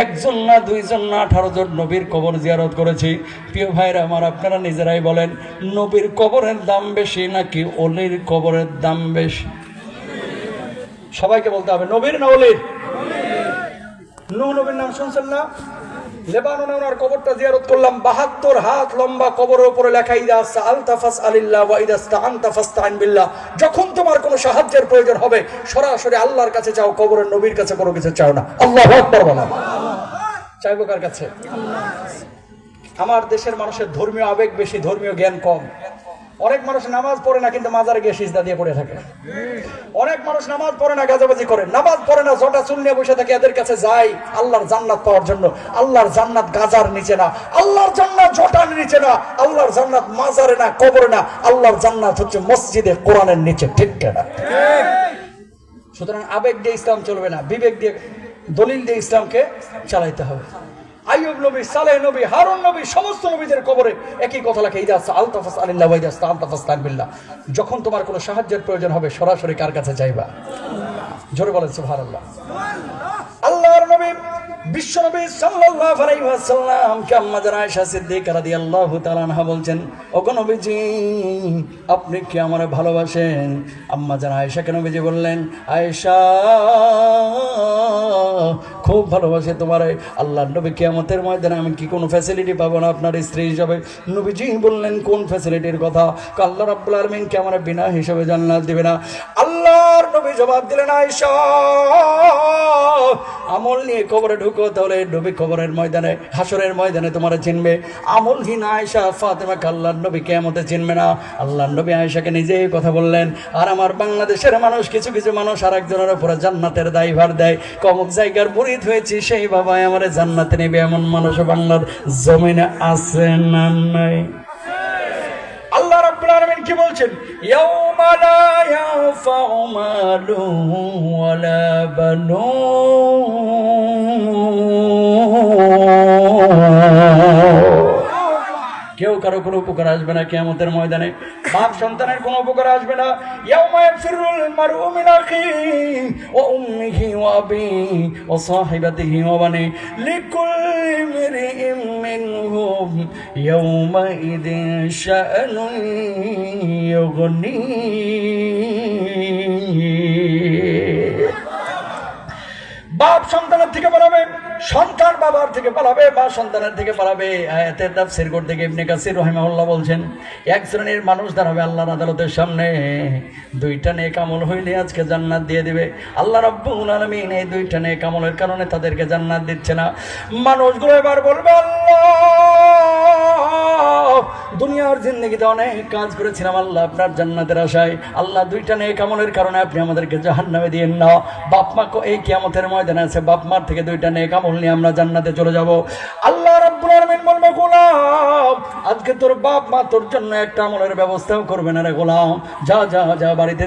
1 জন না 2 জন না 18 জন নবীর কবর জিয়ারত করেছি। প্রিয় ভাইরা আমার, আপনারা নিজেরাই বলেন, নবীর কবরের দাম বেশি নাকি ওলির কবরের দাম বেশি? সবাইকে বলতে হবে, নবীর না ওলির? নবীর নাম শুনছেন না? লেবাননে ওনার কবরটা জিয়ারত করলাম। 72 হাত লম্বা কবরের উপরে লেখা, ইদা সাআলতা ফাসআলিল্লাহ ওয়া ইদা ইসতাআনতা ফাসতাইন বিল্লাহ। যখন তোমার কোনো সাহায্যের প্রয়োজন হবে সরাসরি আল্লাহর কাছে চাও, কবরের নবীর কাছে কোনো কিছু চাও না। আল্লাহু আকবার বলো। চাইবো কার কাছে? আমার দেশের মানুষের ধর্মীয় আবেগ বেশি, ধর্মীয় জ্ঞান কম। অনেক মানুষ নামাজ পড়ে না কিন্তু মাজারে গিয়ে সিজদা দিয়ে পড়ে থাকে। অনেক মানুষ নামাজ পড়ে না, গাজাবাজি করে, নামাজ পড়ে না, জটা চুল নিয়ে বসে থাকে। এদের কাছে যাই আল্লাহর জান্নাত পাওয়ার জন্য। আল্লাহর জান্নাত গাজার নিচে না, আল্লাহর জান্নাত জটার নিচে না, আল্লাহর জান্নাত মাজারে না, কবরে না, আল্লাহর জান্নাত হচ্ছে মসজিদে কোরআনের নিচে। ঠিক না? সুতরাং আবেগ দিয়ে ইসলাম চলবে না, বিবেক দিয়ে। দলিল দিয়ে ইসলামকে চালাইতে হবে। আইয়ুব নবী, সালেহ নবী, হারুন নবী, সমস্ত নবীদের কবরে একই কথা লেখে, ইদা সাআলতা ফাসআলিল্লাহ ওয়া ইদা ইসতাআনতা ফাসতাইন বিল্লাহ। যখন তোমার কোনো সাহায্যের প্রয়োজন হবে সরাসরি কার কাছে চাইবা? জোরে বলেন সুবহানাল্লাহ। আল্লাহর নবী বিশ্বনবী সাল্লাল্লাহু আলাইহি ওয়াসাল্লাম কে আম্মা জান আয়েশা সিদ্দিকা রাদিয়াল্লাহু তাআলা আনহা বলছেন, ওগো নবীজি আপনি কি আমারে ভালোবাসেন? আম্মা জান আয়েশা কে নবীজি বললেন, আয়েশা খুব ভালোবাসে তোমারে। আল্লাহর নবী কিয়ামতের ময়দানে আমি কি কোনো ফ্যাসিলিটি পাবো না আপনার স্ত্রী হিসাবে? নবীজি বললেন, কোন ফ্যাসিলিটির কথা? আল্লাহ রাব্বুল আলামিন কি আমার বিনা হিসাবে জান্নাত দিবে না? আল্লাহর নবী জবাব দিলেন, আয়েশা আমল নিয়ে কবরে ঢুকো, তাহলে নবী কবরের ময়দানে, হাসরের ময়দানে তোমার চিনবে। আমলহীন আয়েশা ফাতেমাকে আল্লাহর নবী কিয়ামতে চিনবে না। আল্লাহর নবী আয়েশাকে নিজেই কথা বললেন। আর আমার বাংলাদেশের মানুষ, কিছু কিছু মানুষ আর একজনের উপরে জান্নাতের দায়ভার দেয়। কমক জায়গার মুরিদ হয়েছি, সেই বাবাই আমার জান্নাতে নেবে, এমন মানুষ বাংলার জমিনে আছে না নাই? আল্লাহ রাব্বুল আলামিন কি বলছেন? ইয়াউমা লা ইয়ানফাউ মালুন ওয়ালা বানুন। কেউ কারো কোনো উপকার আসবে না কিয়ামতের ময়দানে। বাপ সন্তানের কোনো উপকার আসবে না। ইয়াউমা ইয়াফিরুল মারউ মিন আখিহি ওয়া উম্মিহি ওয়া আবিহি ওয়া সাহিবাতিহি ওয়া বানি লিকুল্লি ইমরিইম মিনহুম ইয়াউমা ইদিন শাআনুন ইউগনি। বাপ সন্তানের থেকে পালাবে, সন্তান বাবার থেকে পালাবে, বা সন্তানের থেকে পালাবে। আয়াতের তাফসীর করতে গিয়ে ইবনে কাসির রাহিমাহুল্লাহ বলছেন, এক শ্রেণীর মানুষ দাঁড়াবে আল্লাহর আদালতের সামনে, দুইটা নেক আমল হইলে আজকে জান্নাত দিয়ে দিবে। আল্লাহ রাব্বুল আলামিন এই দুইটা নেক আমলের কারণে তাদেরকে জান্নাত দিচ্ছে না। মানুষগুলো এবার বলবে, আল্লাহ দুনিয়ার জিন্দেগিতে অনেক কাজ করেছিলাম আল্লাহ আপনার জান্নাতের আশায়, আল্লাহ দুইটা নেক আমলের কারণে আপনি আমাদেরকে জাহান্নামে দিয়েন না। বাপ মা এই কিয়ামতের ময়দানে আছে, বাপ মার থেকে দুইটা নেক আমল নিয়ে আমরা জান্নাতে চলে যাব। আল্লাহ রাব্বুল আলামিন বলবে, গোলাম আজকে তোর বাপ মা তোর জন্য একটা আমলের ব্যবস্থাও করবে না রে গোলাম, যা যা যা বাড়িতে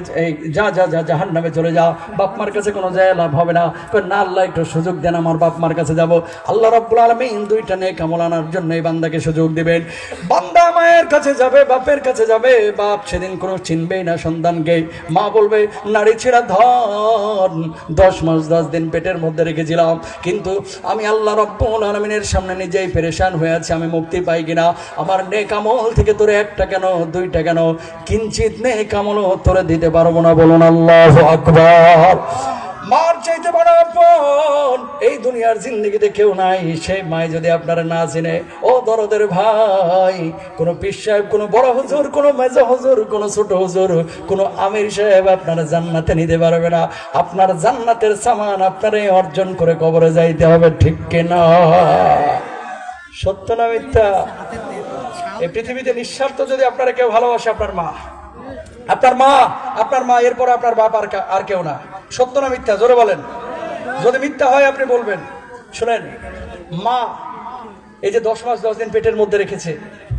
যা যা যা জাহান্নামে চলে যা, বাপ মার কাছে কোনো যায় লাভ হবে না। না আল্লাহ একটু সুযোগ দেন, আমার বাপ মার কাছে যাব। আল্লাহ রাব্বুল আলামিন দুইটা নেক আমল আনার জন্য এই বান্দাকে সুযোগ দিবেন। বান্দা মায়ের কাছে যাবে, বাপের কাছে যাবে, বাপ সেদিন কোনো চিনবেই না সন্তানকে। মা বলবে, নারী ছেড়া ধন 10 মাস 10 দিন পেটের মধ্যে রেখেছিলাম, কিন্তু আমি আল্লাহ রাব্বুল আলামিনের সামনে নিজেই পেরেশান হয়ে আছি, আমি মুক্তি পাই কিনা। আমার নেক আমল থেকে তোরে একটা কেন দুইটা কেন কিঞ্চিত নেক আমলও তোরে দিতে পারবো না। বলুন আল্লাহু আকবার। মার চাইতে বড় আপন এই দুনিয়ার জিন্দেগিতে কেউ নাই। সেই মাই যদি আপনারা না চিনে, ও দরদের ভাই, কোনো পীর সাহেব, কোনো বড় হুজুর, কোনো মেজো হুজুর, কোনো ছোট হুজুর, কোনো আমির সাহেব আপনার জান্নাতে নিতে পারবে না। আপনার জান্নাতের সামান আপনারাই অর্জন করে কবরে যাইতে হবে, ঠিক কিনা? সত্য না মিথ্যা? এই পৃথিবীতে নিঃস্বার্থ যদি আপনারা কেউ ভালোবাসে, আপনার মা, আপনার মা, আপনার মা, এরপরে আপনার বাপ, আর কেউ না। সত্য না মিথ্যা? জোরে বলেন। যদি মিথ্যা হয় আপনি বলবেন। শুনেন, মা এই যে 10 মাস 10 দিন পেটের মধ্যে রেখেছে,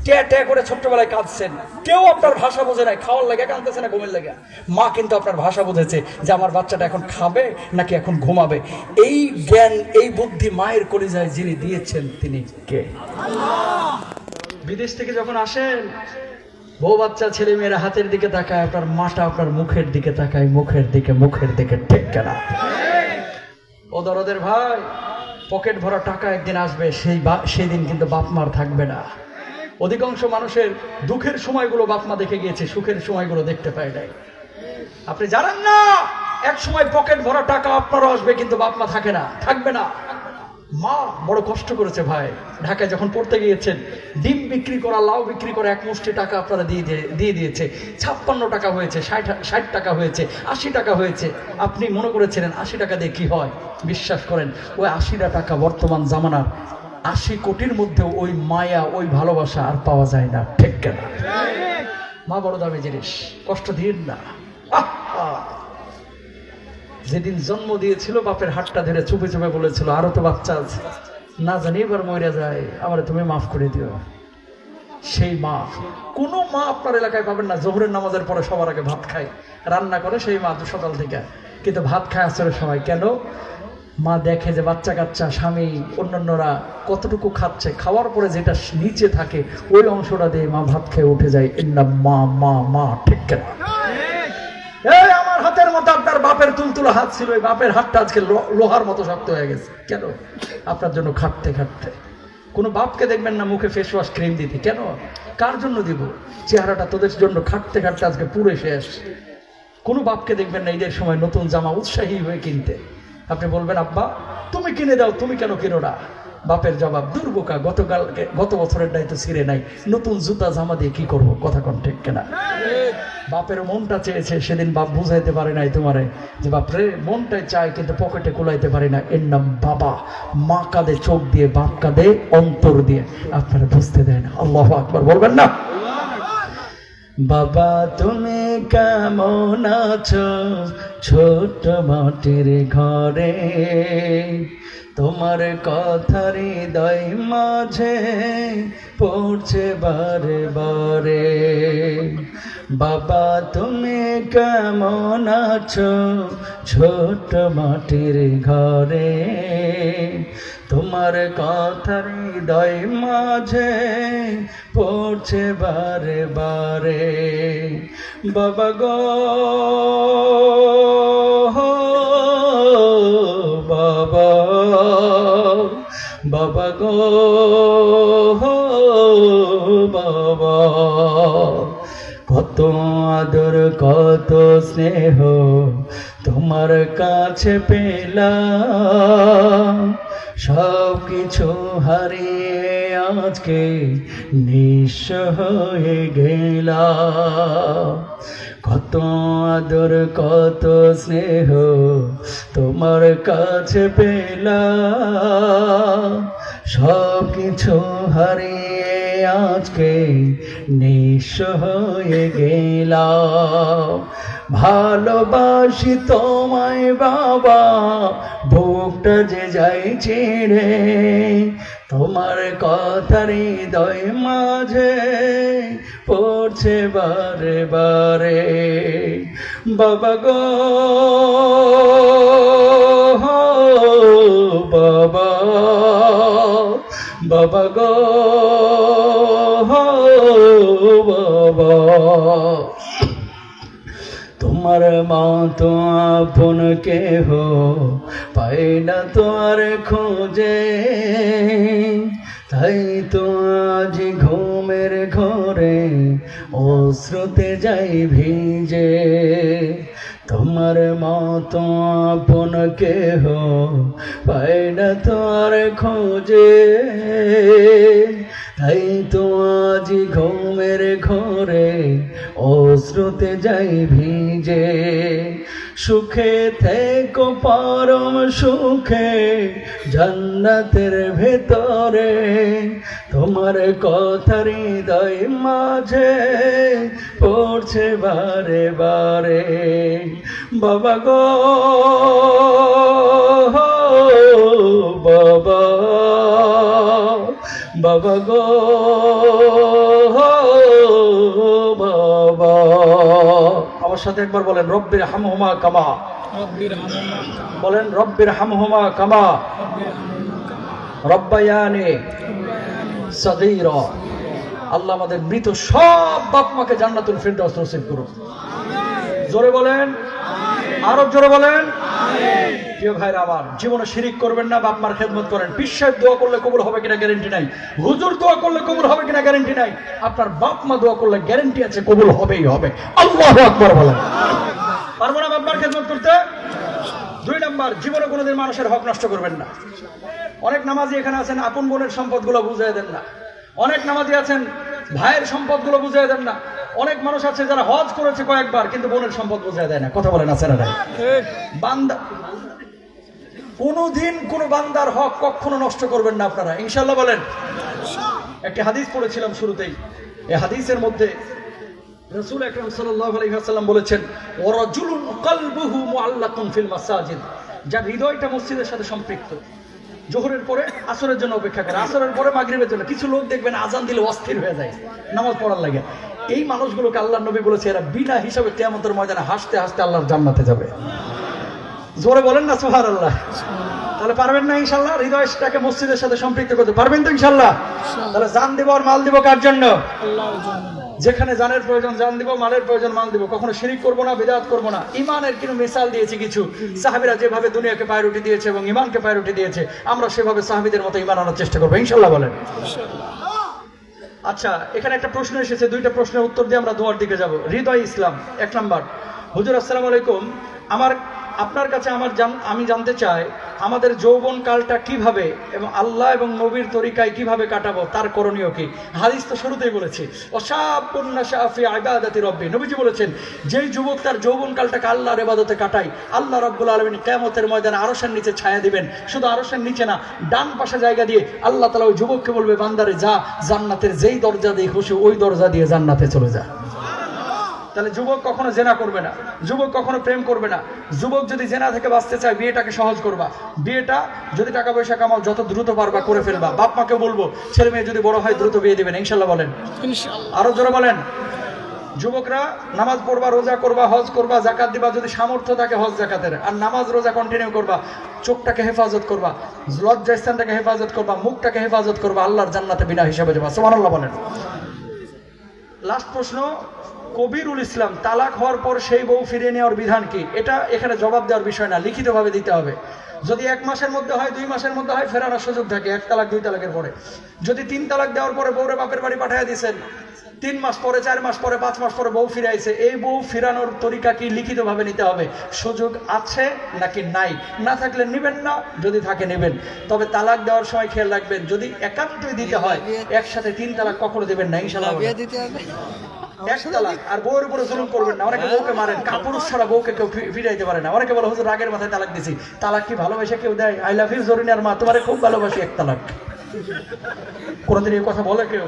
ট্যা ট্যা করে ছোট্টবেলায় কাঁদছেন, কেউ আপনার ভাষা বোঝে নাই, খাওয়ার লেগে কাঁদতেছে না ঘুমের লেগে। মা কিন্তু আপনার ভাষা বুঝেছে যে আমার বাচ্চাটা এখন খাবে নাকি এখন ঘুমাবে। এই জ্ঞান, এই বুদ্ধি মায়ের কলিজায় যিনি দিয়েছেন তিনি কে? বিদেশ থেকে যখন আসেন, বউ বাচ্চা ছেলে মেয়েরা হাতের দিকে তাকায়, আপনার মাটা আপনার মুখের দিকে তাকায়, মুখের দিকে, ঠিক কেনা? ও দরদের ভাই, পকেট ভরা টাকা একদিন আসবে, সেই দিন কিন্তু বাপ মার থাকবে না। অধিকাংশ মানুষের দুঃখের সময়গুলো বাপ মা দেখে গিয়েছে, সুখের সময়গুলো দেখতে পায় নাই। আপনি জানেন না, এক সময় পকেট ভরা টাকা আপনারও আসবে, কিন্তু বাপ মা থাকে না, থাকবে না। মা বড় কষ্ট করেছে ভাই, ঢাকায় যখন পড়তে গিয়েছেন, ডিম বিক্রি করা, লাউ বিক্রি করা, এক মুষ্টি টাকা আপনারা দিয়ে দিয়েছে। 56 টাকা হয়েছে, 60 টাকা হয়েছে, 80 টাকা হয়েছে। আপনি মনে করেছিলেন 80 টাকা দিয়ে কি হয়? বিশ্বাস করেন, ওই 80 টাকা বর্তমান জামানার 80 কোটির মধ্যেও ওই মায়া, ওই ভালোবাসা আর পাওয়া যায় না, ঠিক কেনা? মা বড় দামি জিনিস, কষ্ট দিন না। যেদিন জন্ম দিয়েছিল, বাপের হাতটা ধরে চুপে চুপে বলেছিল, আরো তো বাচ্চা আছে, না জানি এবার মরে যায়, আমার তুমি মাফ করে দিও। সেই মা, কোনো মা আপনার এলাকায় পাবেন না জোহরের নামাজের পরে সবার আগে ভাত খায়, রান্না করে সেই মা সকাল থেকে, কিন্তু ভাত খায় আসরের সময়। কেন? মা দেখে যে বাচ্চা কাচ্চা স্বামী অন্যান্যরা কতটুকু খাচ্ছে, খাওয়ার পরে যেটা নিচে থাকে ওই অংশটা দিয়ে মা ভাত খেয়ে উঠে যায়। এন্না মা মা মা, ঠিক কেনা? এই আমার হাতের মতো আপনার বাপের তুলতুলা হাত ছিল, ওই বাপের হাতটা আজকে লোহার মতো শক্ত হয়ে গেছে। কেন? আপনার জন্য খাটতে খাটতে। কোনো বাপকে দেখবেন না মুখে ফেস ওয়াশ ক্রিম দিতে। কেন? কার জন্য দিব? চেহারাটা তোদের জন্য খাটতে খাটতে আজকে পুরো শেষ। কোনো বাপকে দেখবেন না ঈদের সময় নতুন জামা উৎসাহী হয়ে কিনতে। আপনি বলবেন আব্বা তুমি কিনে দাও, তুমি কেন কিনো না? বাপের জবাব, দুর্বোকা, গত বছরের দায়িত্ব ছিঁড়ে নাই, নতুন জুতা জামা দিয়ে কি করব? কথা কোন ঠিক কেনা? বাপের মনটা চেয়েছে, সেদিন বাপ বুঝাইতে পারে নাই তোমারে যে বাপরে মনটাই চায় কিন্তু পকেটে কুলাইতে পারি না। এর নাম বাবা। মা কাঁদে চোখ দিয়ে, বাপ কাঁদে অন্তর দিয়ে। আপনারা বুঝতে দেয় না। আল্লাহু আকবার বলবেন না? বাবা তুমি কেমন আছো ছোট মাটির ঘরে, তোমার কথার হৃদয় মাঝে পড়ছে বারে বারে। বাবা তুমি কেমন আছো ছোট মাটির ঘরে, তোমার কথার হৃদয় মাঝে পড়ছে বারে বারে। বাবা গো বাবা, বাবা গো বাবা, কত আদর কত স্নেহ তোমার কাছে পেলাম, সব কিছু হারিয়ে আজকে নিঃস্ব হয়ে গেলাম। কত আদর কত স্নেহ তোমার কাছে পেলাম, সব কিছু হারিয়ে আজকে নিঃস্ব হয়ে গেলাম। ভালোবাসি তোমায় বাবা, বুকটা যে যাই ছেড়ে, তোমার কথার হৃদয় মাঝে পড়ছে বারে বারে। বাবা গো বাবা, বাবা গো বাবা, তোমার মতো আপন কেহ পাই না তোমার খোঁজে, তাই তো আজ ঘুমের ঘরে অশ্রুতে যাই ভিজে। তোমার মতো আপন কেহ পাই না তোমার খোঁজে, তাই তো আজ ঘুমের ঘরে অশ্রুতে যাই ভিজে। সুখে থেকো পরম সুখে জান্নাতের ভেতরে, তোমার কথার হৃদয় মাঝে পড়ছে বারে বারে। বাবা গো বাবা, বাবা গো বাবা। আমার সাথে একবার বলেন রব্বির হামহুমা কামা, বলেন রব্বির হামহুমা কামা রব্বায়ানি সগীরা। আল্লাহ আমাদের মৃত সব বাপ মাকে জান্নাতুল ফিরদাউস নসিব করুন। জোরে বলেন, আরো জোরে বলেন। প্রিয় ভাইরা আমার, জীবনে শিরিক করবেন না, বাপ মার খেদমত করেন। পীর সাহেব দোয়া করলে কবুল হবে কিনা গ্যারান্টি নাই, হুজুর দোয়া করলে কবুল হবে কিনা গ্যারান্টি নাই, আপনার বাপ মা দোয়া করলে গ্যারান্টি আছে কবুল হবেই হবে। আল্লাহু আকবার বলেন। পারবো না বাপ মার খেদমত করতে? 2 নাম্বার, জীবনে কোনোদিন মানুষের হক নষ্ট করবেন না। অনেক নামাজি এখানে আছেন, আপন বোনের সম্পদগুলো বুঝিয়ে দেন না। অনেক নামাজি আছেন, ভাইয়ের সম্পদগুলো বুঝিয়ে দেন না। অনেক মানুষ আছে যারা হজ করেছে কয়েকবার কিন্তু বোনের সম্পদ বুঝিয়ে দেয় না। কথা বলেন আছে না? বান্দা কোনোদিন কোনো বান্দার হক কখনো নষ্ট করবেন না আপনারা, ইনশাআল্লাহ বলেন। একটা হাদিস পড়েছিলাম শুরুতেই, এই হাদিসের মধ্যে রাসূল আকরাম সাল্লাল্লাহু আলাইহি ওয়াসাল্লাম বলেছেন, ওয়ারাজুলুন কলবুহু মুআল্লাকুন ফিল মাসাজিদ, যার হৃদয়টা মসজিদের সাথে সম্পৃক্ত, জোহরের পরে আসরের জন্য অপেক্ষা করে, আসরের পরে মাগরিবের জন্য। কিছু লোক দেখবেন আজান দিলে অস্থির হয়ে যায় নামাজ পড়ার লাগে। এই মানুষগুলোকে আল্লাহর নবী বলেছে এরা বিনা হিসাবে কিয়ামতের ময়দানে হাসতে হাসতে আল্লাহর জান্নাতে যাবে। জোরে বলেন না সুবহানাল্লাহ। তাহলে পারবেন না ইনশাল্লাহ হৃদয়টাকে মসজিদের সাথে সম্পৃক্ত করতে পারবেন তো ইনশাল্লাহ? তাহলে জান দিব আর মাল দিব কার জন্য? যেখানে জানের প্রয়োজন জান দিব, মালের প্রয়োজন মাল দিব। কখনো শিরিক করবো না, বিদআত করবো না। ইমানের কিন্তু মিসাল দিয়েছি কিছু। সাহাবীরা যেভাবে দুনিয়াকে পায়রুটি দিয়েছে এবং ইমানকে পায়রুটি দিয়েছে, আমরা সেভাবে সাহাবীদের মতো ইমান আনার চেষ্টা করবো ইনশাল্লাহ। বলেন। আচ্ছা, এখানে একটা প্রশ্ন এসেছে, দুইটা প্রশ্নের উত্তর দিয়ে আমরা দোয়ার দিকে যাব। হৃদয় ইসলাম 1 নাম্বার। হুজুর আসসালামু আলাইকুম, আপনার কাছে আমি জানতে চাই আমাদের যৌবন কালটা কিভাবে এবং আল্লাহ এবং নবীর তরিকায় কিভাবে কাটাবো, তার করণীয় কি? হাদিস তো শুরুতেই বলেছি, ওয়াশাবুন নাশাআ ফি ইবাদাতি রাব্বি। নবীজি বলেছেন, যেই যুবক তার যৌবন কালটাকে আল্লাহর ইবাদতে কাটায়, আল্লাহ রাব্বুল আলামিন কিয়ামতের ময়দানে আরশের নিচে ছায়া দিবেন। শুধু আরশের নিচে না, ডান পাশে জায়গা দিয়ে আল্লাহ তাআলা ওই যুবককে বলবে, বান্দারে যা, জান্নাতের যেই দরজা দিয়ে খুশি ওই দরজা দিয়ে জান্নাতে চলে যা। তাহলে যুবক কখনো জেনা করবে না, যুবক কখনো প্রেম করবে না। যুবক যদি জেনা থেকে বাঁচতে চায়, বিয়েটাকে সহজ করবা। বিয়েটা যদি টাকা পয়সা কামাও, যত দ্রুত পারবা করে ফেলবা। বাপ মাকে বলবো, ছেলে মেয়ে যদি বড় হয় দ্রুত বিয়ে দিবেন ইনশাল্লাহ। বলেন আরো জোরে বলেন। যুবকরা নামাজ পড়বা, রোজা করবা, হজ করবা, জাকাত দিবা যদি সামর্থ্য থাকে হজ জাকাতের। আর নামাজ রোজা কন্টিনিউ করবা, চোখটাকে হেফাজত করবা, লজ্জা স্থানটাকে হেফাজত করবা, মুখটাকে হেফাজত করবা, আল্লাহর জান্নাতে বিনা হিসাবে যাবা। সুবহানাল্লাহ বলেন। লাস্ট প্রশ্ন, কবিরুল ইসলাম, তালাক হওয়ার পর সেই বউ ফিরিয়ে নেওয়ার বিধান কি? এটা এখানে জবাব দেওয়ার বিষয় না, লিখিতভাবে দিতে হবে। যদি 1 মাসের মধ্যে হয়, 2 মাসের মধ্যে হয়, ফেরানোর সুযোগ থাকে 1 তালাক 2 তালাকের পরে। যদি 3 তালাক দেওয়ার পরে বউরে বাপের বাড়ি পাঠিয়ে দিয়েছেন, 3 মাস পরে, 4 মাস পরে, 5 মাস পরে বউ ফিরে আইছে, এই বউ ফিরানোর তরিকা কি? লিখিতভাবে নিতে হবে। সুযোগ আছে নাকি নাই? না থাকলে নেবেন না, যদি থাকে নেবেন। তবে তালাক দেওয়ার সময় খেয়াল রাখবেন, যদি একান্তই দিতে হয়, একসাথে 3 তালাক কখনো দেবেন না ইনশাআল্লাহ। 1 তালাক। আর বউয়ের উপরে জুলুম করবেন না। অনেকে বউকে মারেন, কাপুরুষ ছাড়া বউকে কেউ ফিরাইতে পারে না। অনেকে বলে, হুজুর রাগের মাথায় তালাক দিছি। তালাক কি ভালোবাসা কেউ দেয়? আই লাভ ইউ জরিনার মা, তোমারে খুব ভালোবাসি, 1 তালাক। কোনদিন এই কথা বলে কেউ?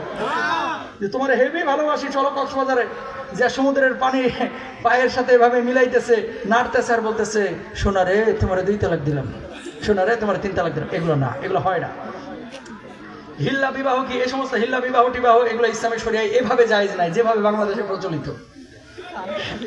যে তোমার হেভি ভালোবাসি, চলো কক্সবাজারে, যে সমুদ্রের পানি পায়ের সাথে এভাবে মিলাইতেছে, নাড়তেছে আর বলতেছে, সোনা রে তোমার 2 তালাক দিলাম, সোনা রে তোমার 3 তালাক দিলাম। এগুলো না, এগুলো হয় না। হিল্লা বিবাহ কি? এই সমস্ত হিল্লা বিবাহ টিবাহ এগুলো ইসলামের শরিয়ায় এভাবে জায়েজ নাই, যেভাবে বাংলাদেশে প্রচলিত।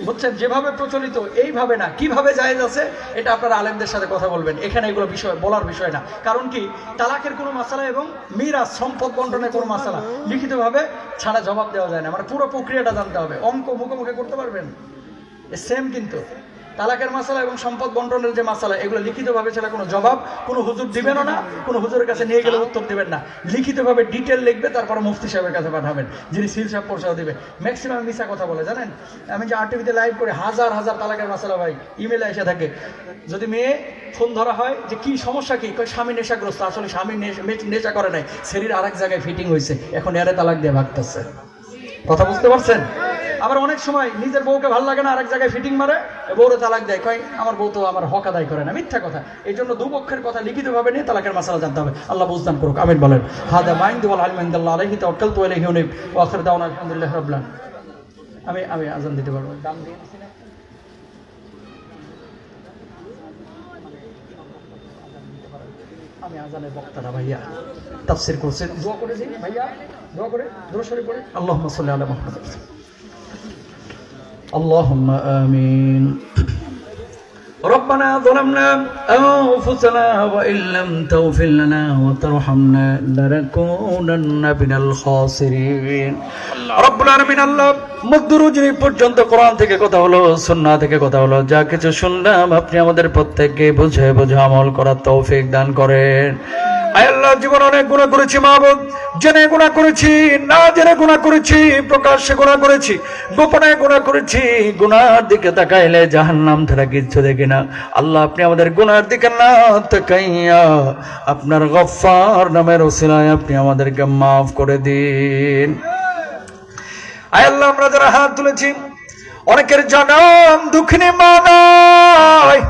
বুঝছেন? যেভাবে প্রচলিত এইভাবে না। কিভাবে জায়েজ আছে এটা আপনারা আলেমদের সাথে কথা বলবেন, এখানে এগুলো বিষয় বলার বিষয় না। কারণ কি, তালাকের কোনো মাসালা এবং মিরাস সম্পদ বন্টনের কোনো মাসালা লিখিতভাবে ছাড়া জবাব দেওয়া যায় না। মানে পুরো প্রক্রিয়াটা জানতে হবে। অঙ্ক মুখে মুখে করতে পারবেন, সেম। কিন্তু তালাকের মাসালা এবং সম্পদ বন্টনের যে মাসালা, এগুলো লিখিতভাবে ছাড়া কোনো জবাব কোনো হুজুর দিবেনও না, কোনো হুজুরের কাছে নিয়ে গেলে উত্তর দিবেন না। লিখিতভাবে ডিটেল লিখবে, তারপরে মুফতি সাহেবের কাছে পাঠাবেন, যিনি সিল সাহেব পৌঁছাও দিবে। ম্যাক্সিমাম মিশা কথা বলে, জানেন? আমি যে RTVতে লাইভ করে হাজার হাজার তালাকের মাসালা ভাই ইমেলে এসে থাকে। যদি মেয়ে ফোন ধরা হয় যে কি সমস্যা কি, স্বামী নেশাগ্রস্ত। আসলে স্বামী নেশা করে নাই, শরীর আরেক জায়গায় ফিটিং হয়েছে, এখন এরে তালাক দিয়ে ভাগতেছে। কথা বুঝতে পারছেন? আবার অনেক সময় নিজের বউকে ভালো লাগে না, আরেক জায়গায় ফিটিং মারে, বউরে তালাক দেয়, কয় আমার বউ তো আমার হক আদায় করে না। মিথ্যা কথা। এই জন্য দুপক্ষের কথা লিখিতভাবে নিয়ে তালাকের মাসালা জানতে হবে। আল্লাহ বুঝদান করুক, আমিন বলেন। হাদা মাইন্দ ওয়াল ইলমু ইনদাল্লাহ আলাইহি তাওয়াক্কালতু আলাইহি ওয়া আনিব ওয়া আখির দাওয়ানা আলহামদুলিল্লাহি রাব্বিল আলামিন। আমি আজান দিতে পারবো? দাম দিয়ে দিছি না? আমি আজানের বক্তারা ভাইয়া, তাফসীর করছে, দোয়া করে দিন ভাইয়া, দোয়া করে দরুদ শরীফ পড়ে। আল্লাহুম্মা সাল্লি আলা মুহাম্মাদ। اللهم آمين. ربنا ظلمنا أنفسنا وإن لم تغفر لنا وترحمنا لنكونن من الخاسرين. رب العالمين আল্লাহ মধ্যরজনী পর্যন্ত কোরআন থেকে কথা হলো, সুন্নাহ থেকে কথা হলো, যা কিছু শুনলাম আপনি আমাদের প্রত্যেককে বুঝে বুঝে আমল করার তৌফিক দান করেন। আয় আল্লাহ, জীবন অনেক গুনাহ করেছি মাবুদ, জেনে গুনাহ করেছি, না জেনে গুনাহ করেছি, প্রকাশ্যে গুনাহ করেছি, গোপনে গুনাহ করেছি। গুনার দিকে তাকাইলে জাহান্নাম ছাড়া কিচ্ছু দেখি না। আল্লাহ, আপনি আমাদের গুনার দিকে না তাকাইয়া আপনার গফফার নামের ওসিলায় আপনি আমাদেরকে মাফ করে দিন। আয় আল্লাহ, আমরা যারা হাত তুলেছি, অনেকের জনম দুঃখিনী মা নাই,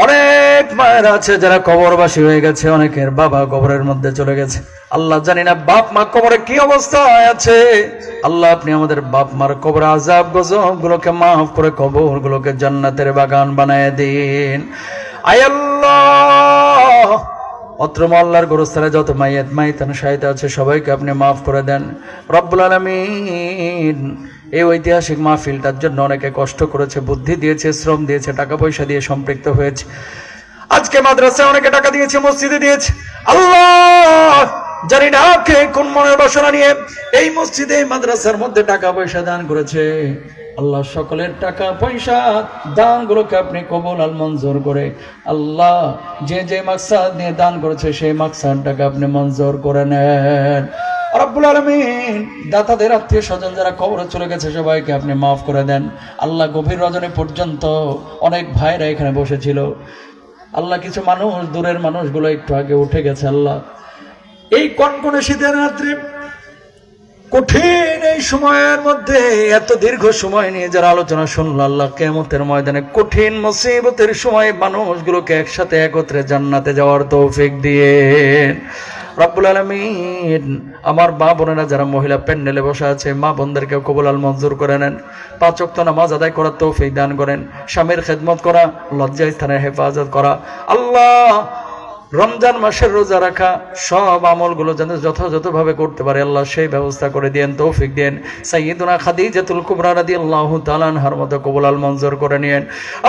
অনেক মায়ের আছে যারা কবরবাসী হয়ে গেছে, অনেকের বাবা কবরের মধ্যে চলে গেছে। আল্লাহ, জানি না বাপ মা কবরে কি অবস্থায় আছে। আল্লাহ, আপনি আমাদের বাপ মার কবর আযাব গজব গুলোকে মাফ করে কবর গুলোকে জান্নাতের বাগান বানায় দিন। আয় আল্লাহ, অত্র মহল্লার গোরস্থানে যত মাইয়াত মাইতান শাহিদ আছে সবাইকে আপনি মাফ করে দেন রব্বুল আলামিন। এই ঐতিহাসিক মাহফিলটার জন্য অনেকে কষ্ট করেছে, বুদ্ধি দিয়েছে, শ্রম দিয়েছে, টাকা পয়সা দিয়ে সম্পৃক্ত হয়েছে। আজকে মাদ্রাসায় অনেকে টাকা দিয়েছে, মসজিদে দিয়েছে। আল্লাহ জানি না কে কোন মনের বাসনা নিয়ে এই মসজিদে মাদ্রাসার মধ্যে টাকা পয়সা দান করেছে। আল্লাহ সকলের টাকা পয়সা দানগুলোকে আপনি কবুল আর মঞ্জুর করে, আল্লাহ যে যে মাকসাদ নিয়ে দান করেছে সেই মাকসাদটাকে আপনি মঞ্জুর করে নেন রব্বুল আলামিন। দাতাদের আত্মীয় স্বজন যারা কবরে চলে গেছে সবাইকে আপনি মাফ করে দেন আল্লাহ। গভীর রজনী পর্যন্ত অনেক ভাইরা এখানে বসেছিল আল্লাহ, কিছু মানুষ দূরের মানুষগুলো একটু আগে উঠে গেছে আল্লাহ। এই কনকনে শীতের রাত্রে কঠিন এই সময়ের মধ্যে এত দীর্ঘ সময় নিয়ে যারা আলোচনা শুনলো আল্লাহ, কিয়ামতের ময়দানে কঠিন মুসিবতের সময় মানুষগুলোকে একসাথে একত্রে জান্নাতে যাওয়ার তৌফিক দিয়েন রব্বুল আলামিন। আমার মা বোনেরা যারা মহিলা প্যান্ডেলে বসে আছে, মা বোনদেরকে কবুল আল মঞ্জুর করে নেন। 5 ওয়াক্ত নামাজ আদায় করার তৌফিক দান করেন, স্বামীর খেদমত করা, লজ্জা স্থানের হেফাজত করা। আল্লাহ রমজান মাসের রোজা রাখা সব আমলগুলো যেন যথাযথভাবে করতে পারে আল্লাহ সেই ব্যবস্থা করে দেন, তৌফিক দেন। সাইয়্যিদুনা খাদিজাতুল কুবরা রাদিয়াল্লাহু তাআলা আনহার মতো কবুল আল মঞ্জুর করে নিয়েন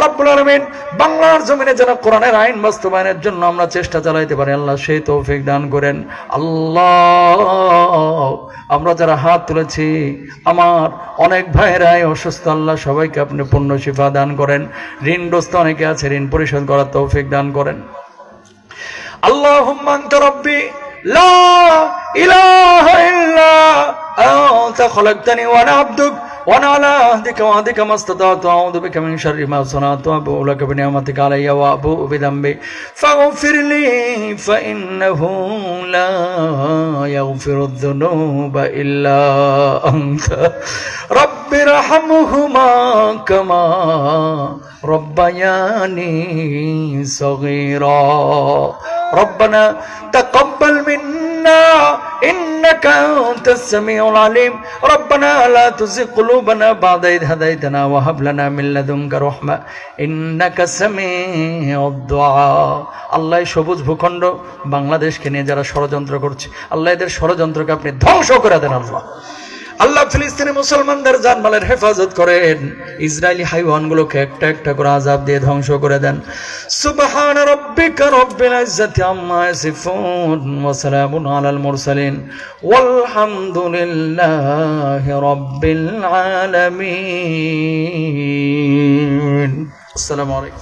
রব্বুল আলামিন। বাংলার জমিনে যেন কোরআনের আইন বাস্তবায়নের জন্য আমরা চেষ্টা চালাইতে পারি আল্লাহ সেই তৌফিক দান করেন আল্লাহ। আমরা যারা হাত তুলেছি আমার অনেক ভাইরাই অসুস্থ আল্লাহ, সবাইকে আপনি পূর্ণ শিফা দান করেন। ঋণগ্রস্ত অনেকে আছে, ঋণ পরিশোধ করার তৌফিক দান করেন। اللهم أنت ربي لا إله إلا أنت خلقتني وأنا عبدك وأنا على عهدك وعهدك ما استطعت أعوذ بك من شر ما صنعت وأبوء لك بنعمتك علي وأبوء بذنبي فاغفر لي فإنه لا يغفر الذنوب إلا أنت رب ارحمهما كما ربياني صغيرا ربنا تقبل منا إنك أنت السميع العليم ربنا لا تزغ قلوبنا بعد إذ هديتنا وهب لنا من لدنك رحمة إنك سميع الدعاء আল্লাহ সবুজ ভূখণ্ড বাংলাদেশকে নিয়ে যারা ষড়যন্ত্র করছে আল্লাহ এদের ষড়যন্ত্রকে আপনি ধ্বংস করে দেন আল্লাহ। আল্লাহ ফিলিস্তিনি মুসলমানদের জানমালের হেফাজত করেন, ইসরায়েলি হাইওয়ানগুলোকে একটা একটা করে আযাব দিয়ে ধ্বংস করে দেন। সুবহান রাব্বিকা রাব্বিল ইজ্জাতি আম্মা ইয়াসিফুন ওয়া সালামুন আলাল মুরসালিন ওয়ালহামদুলিল্লাহি রাব্বিল আলামিন। আসসালামু আলাইকুম।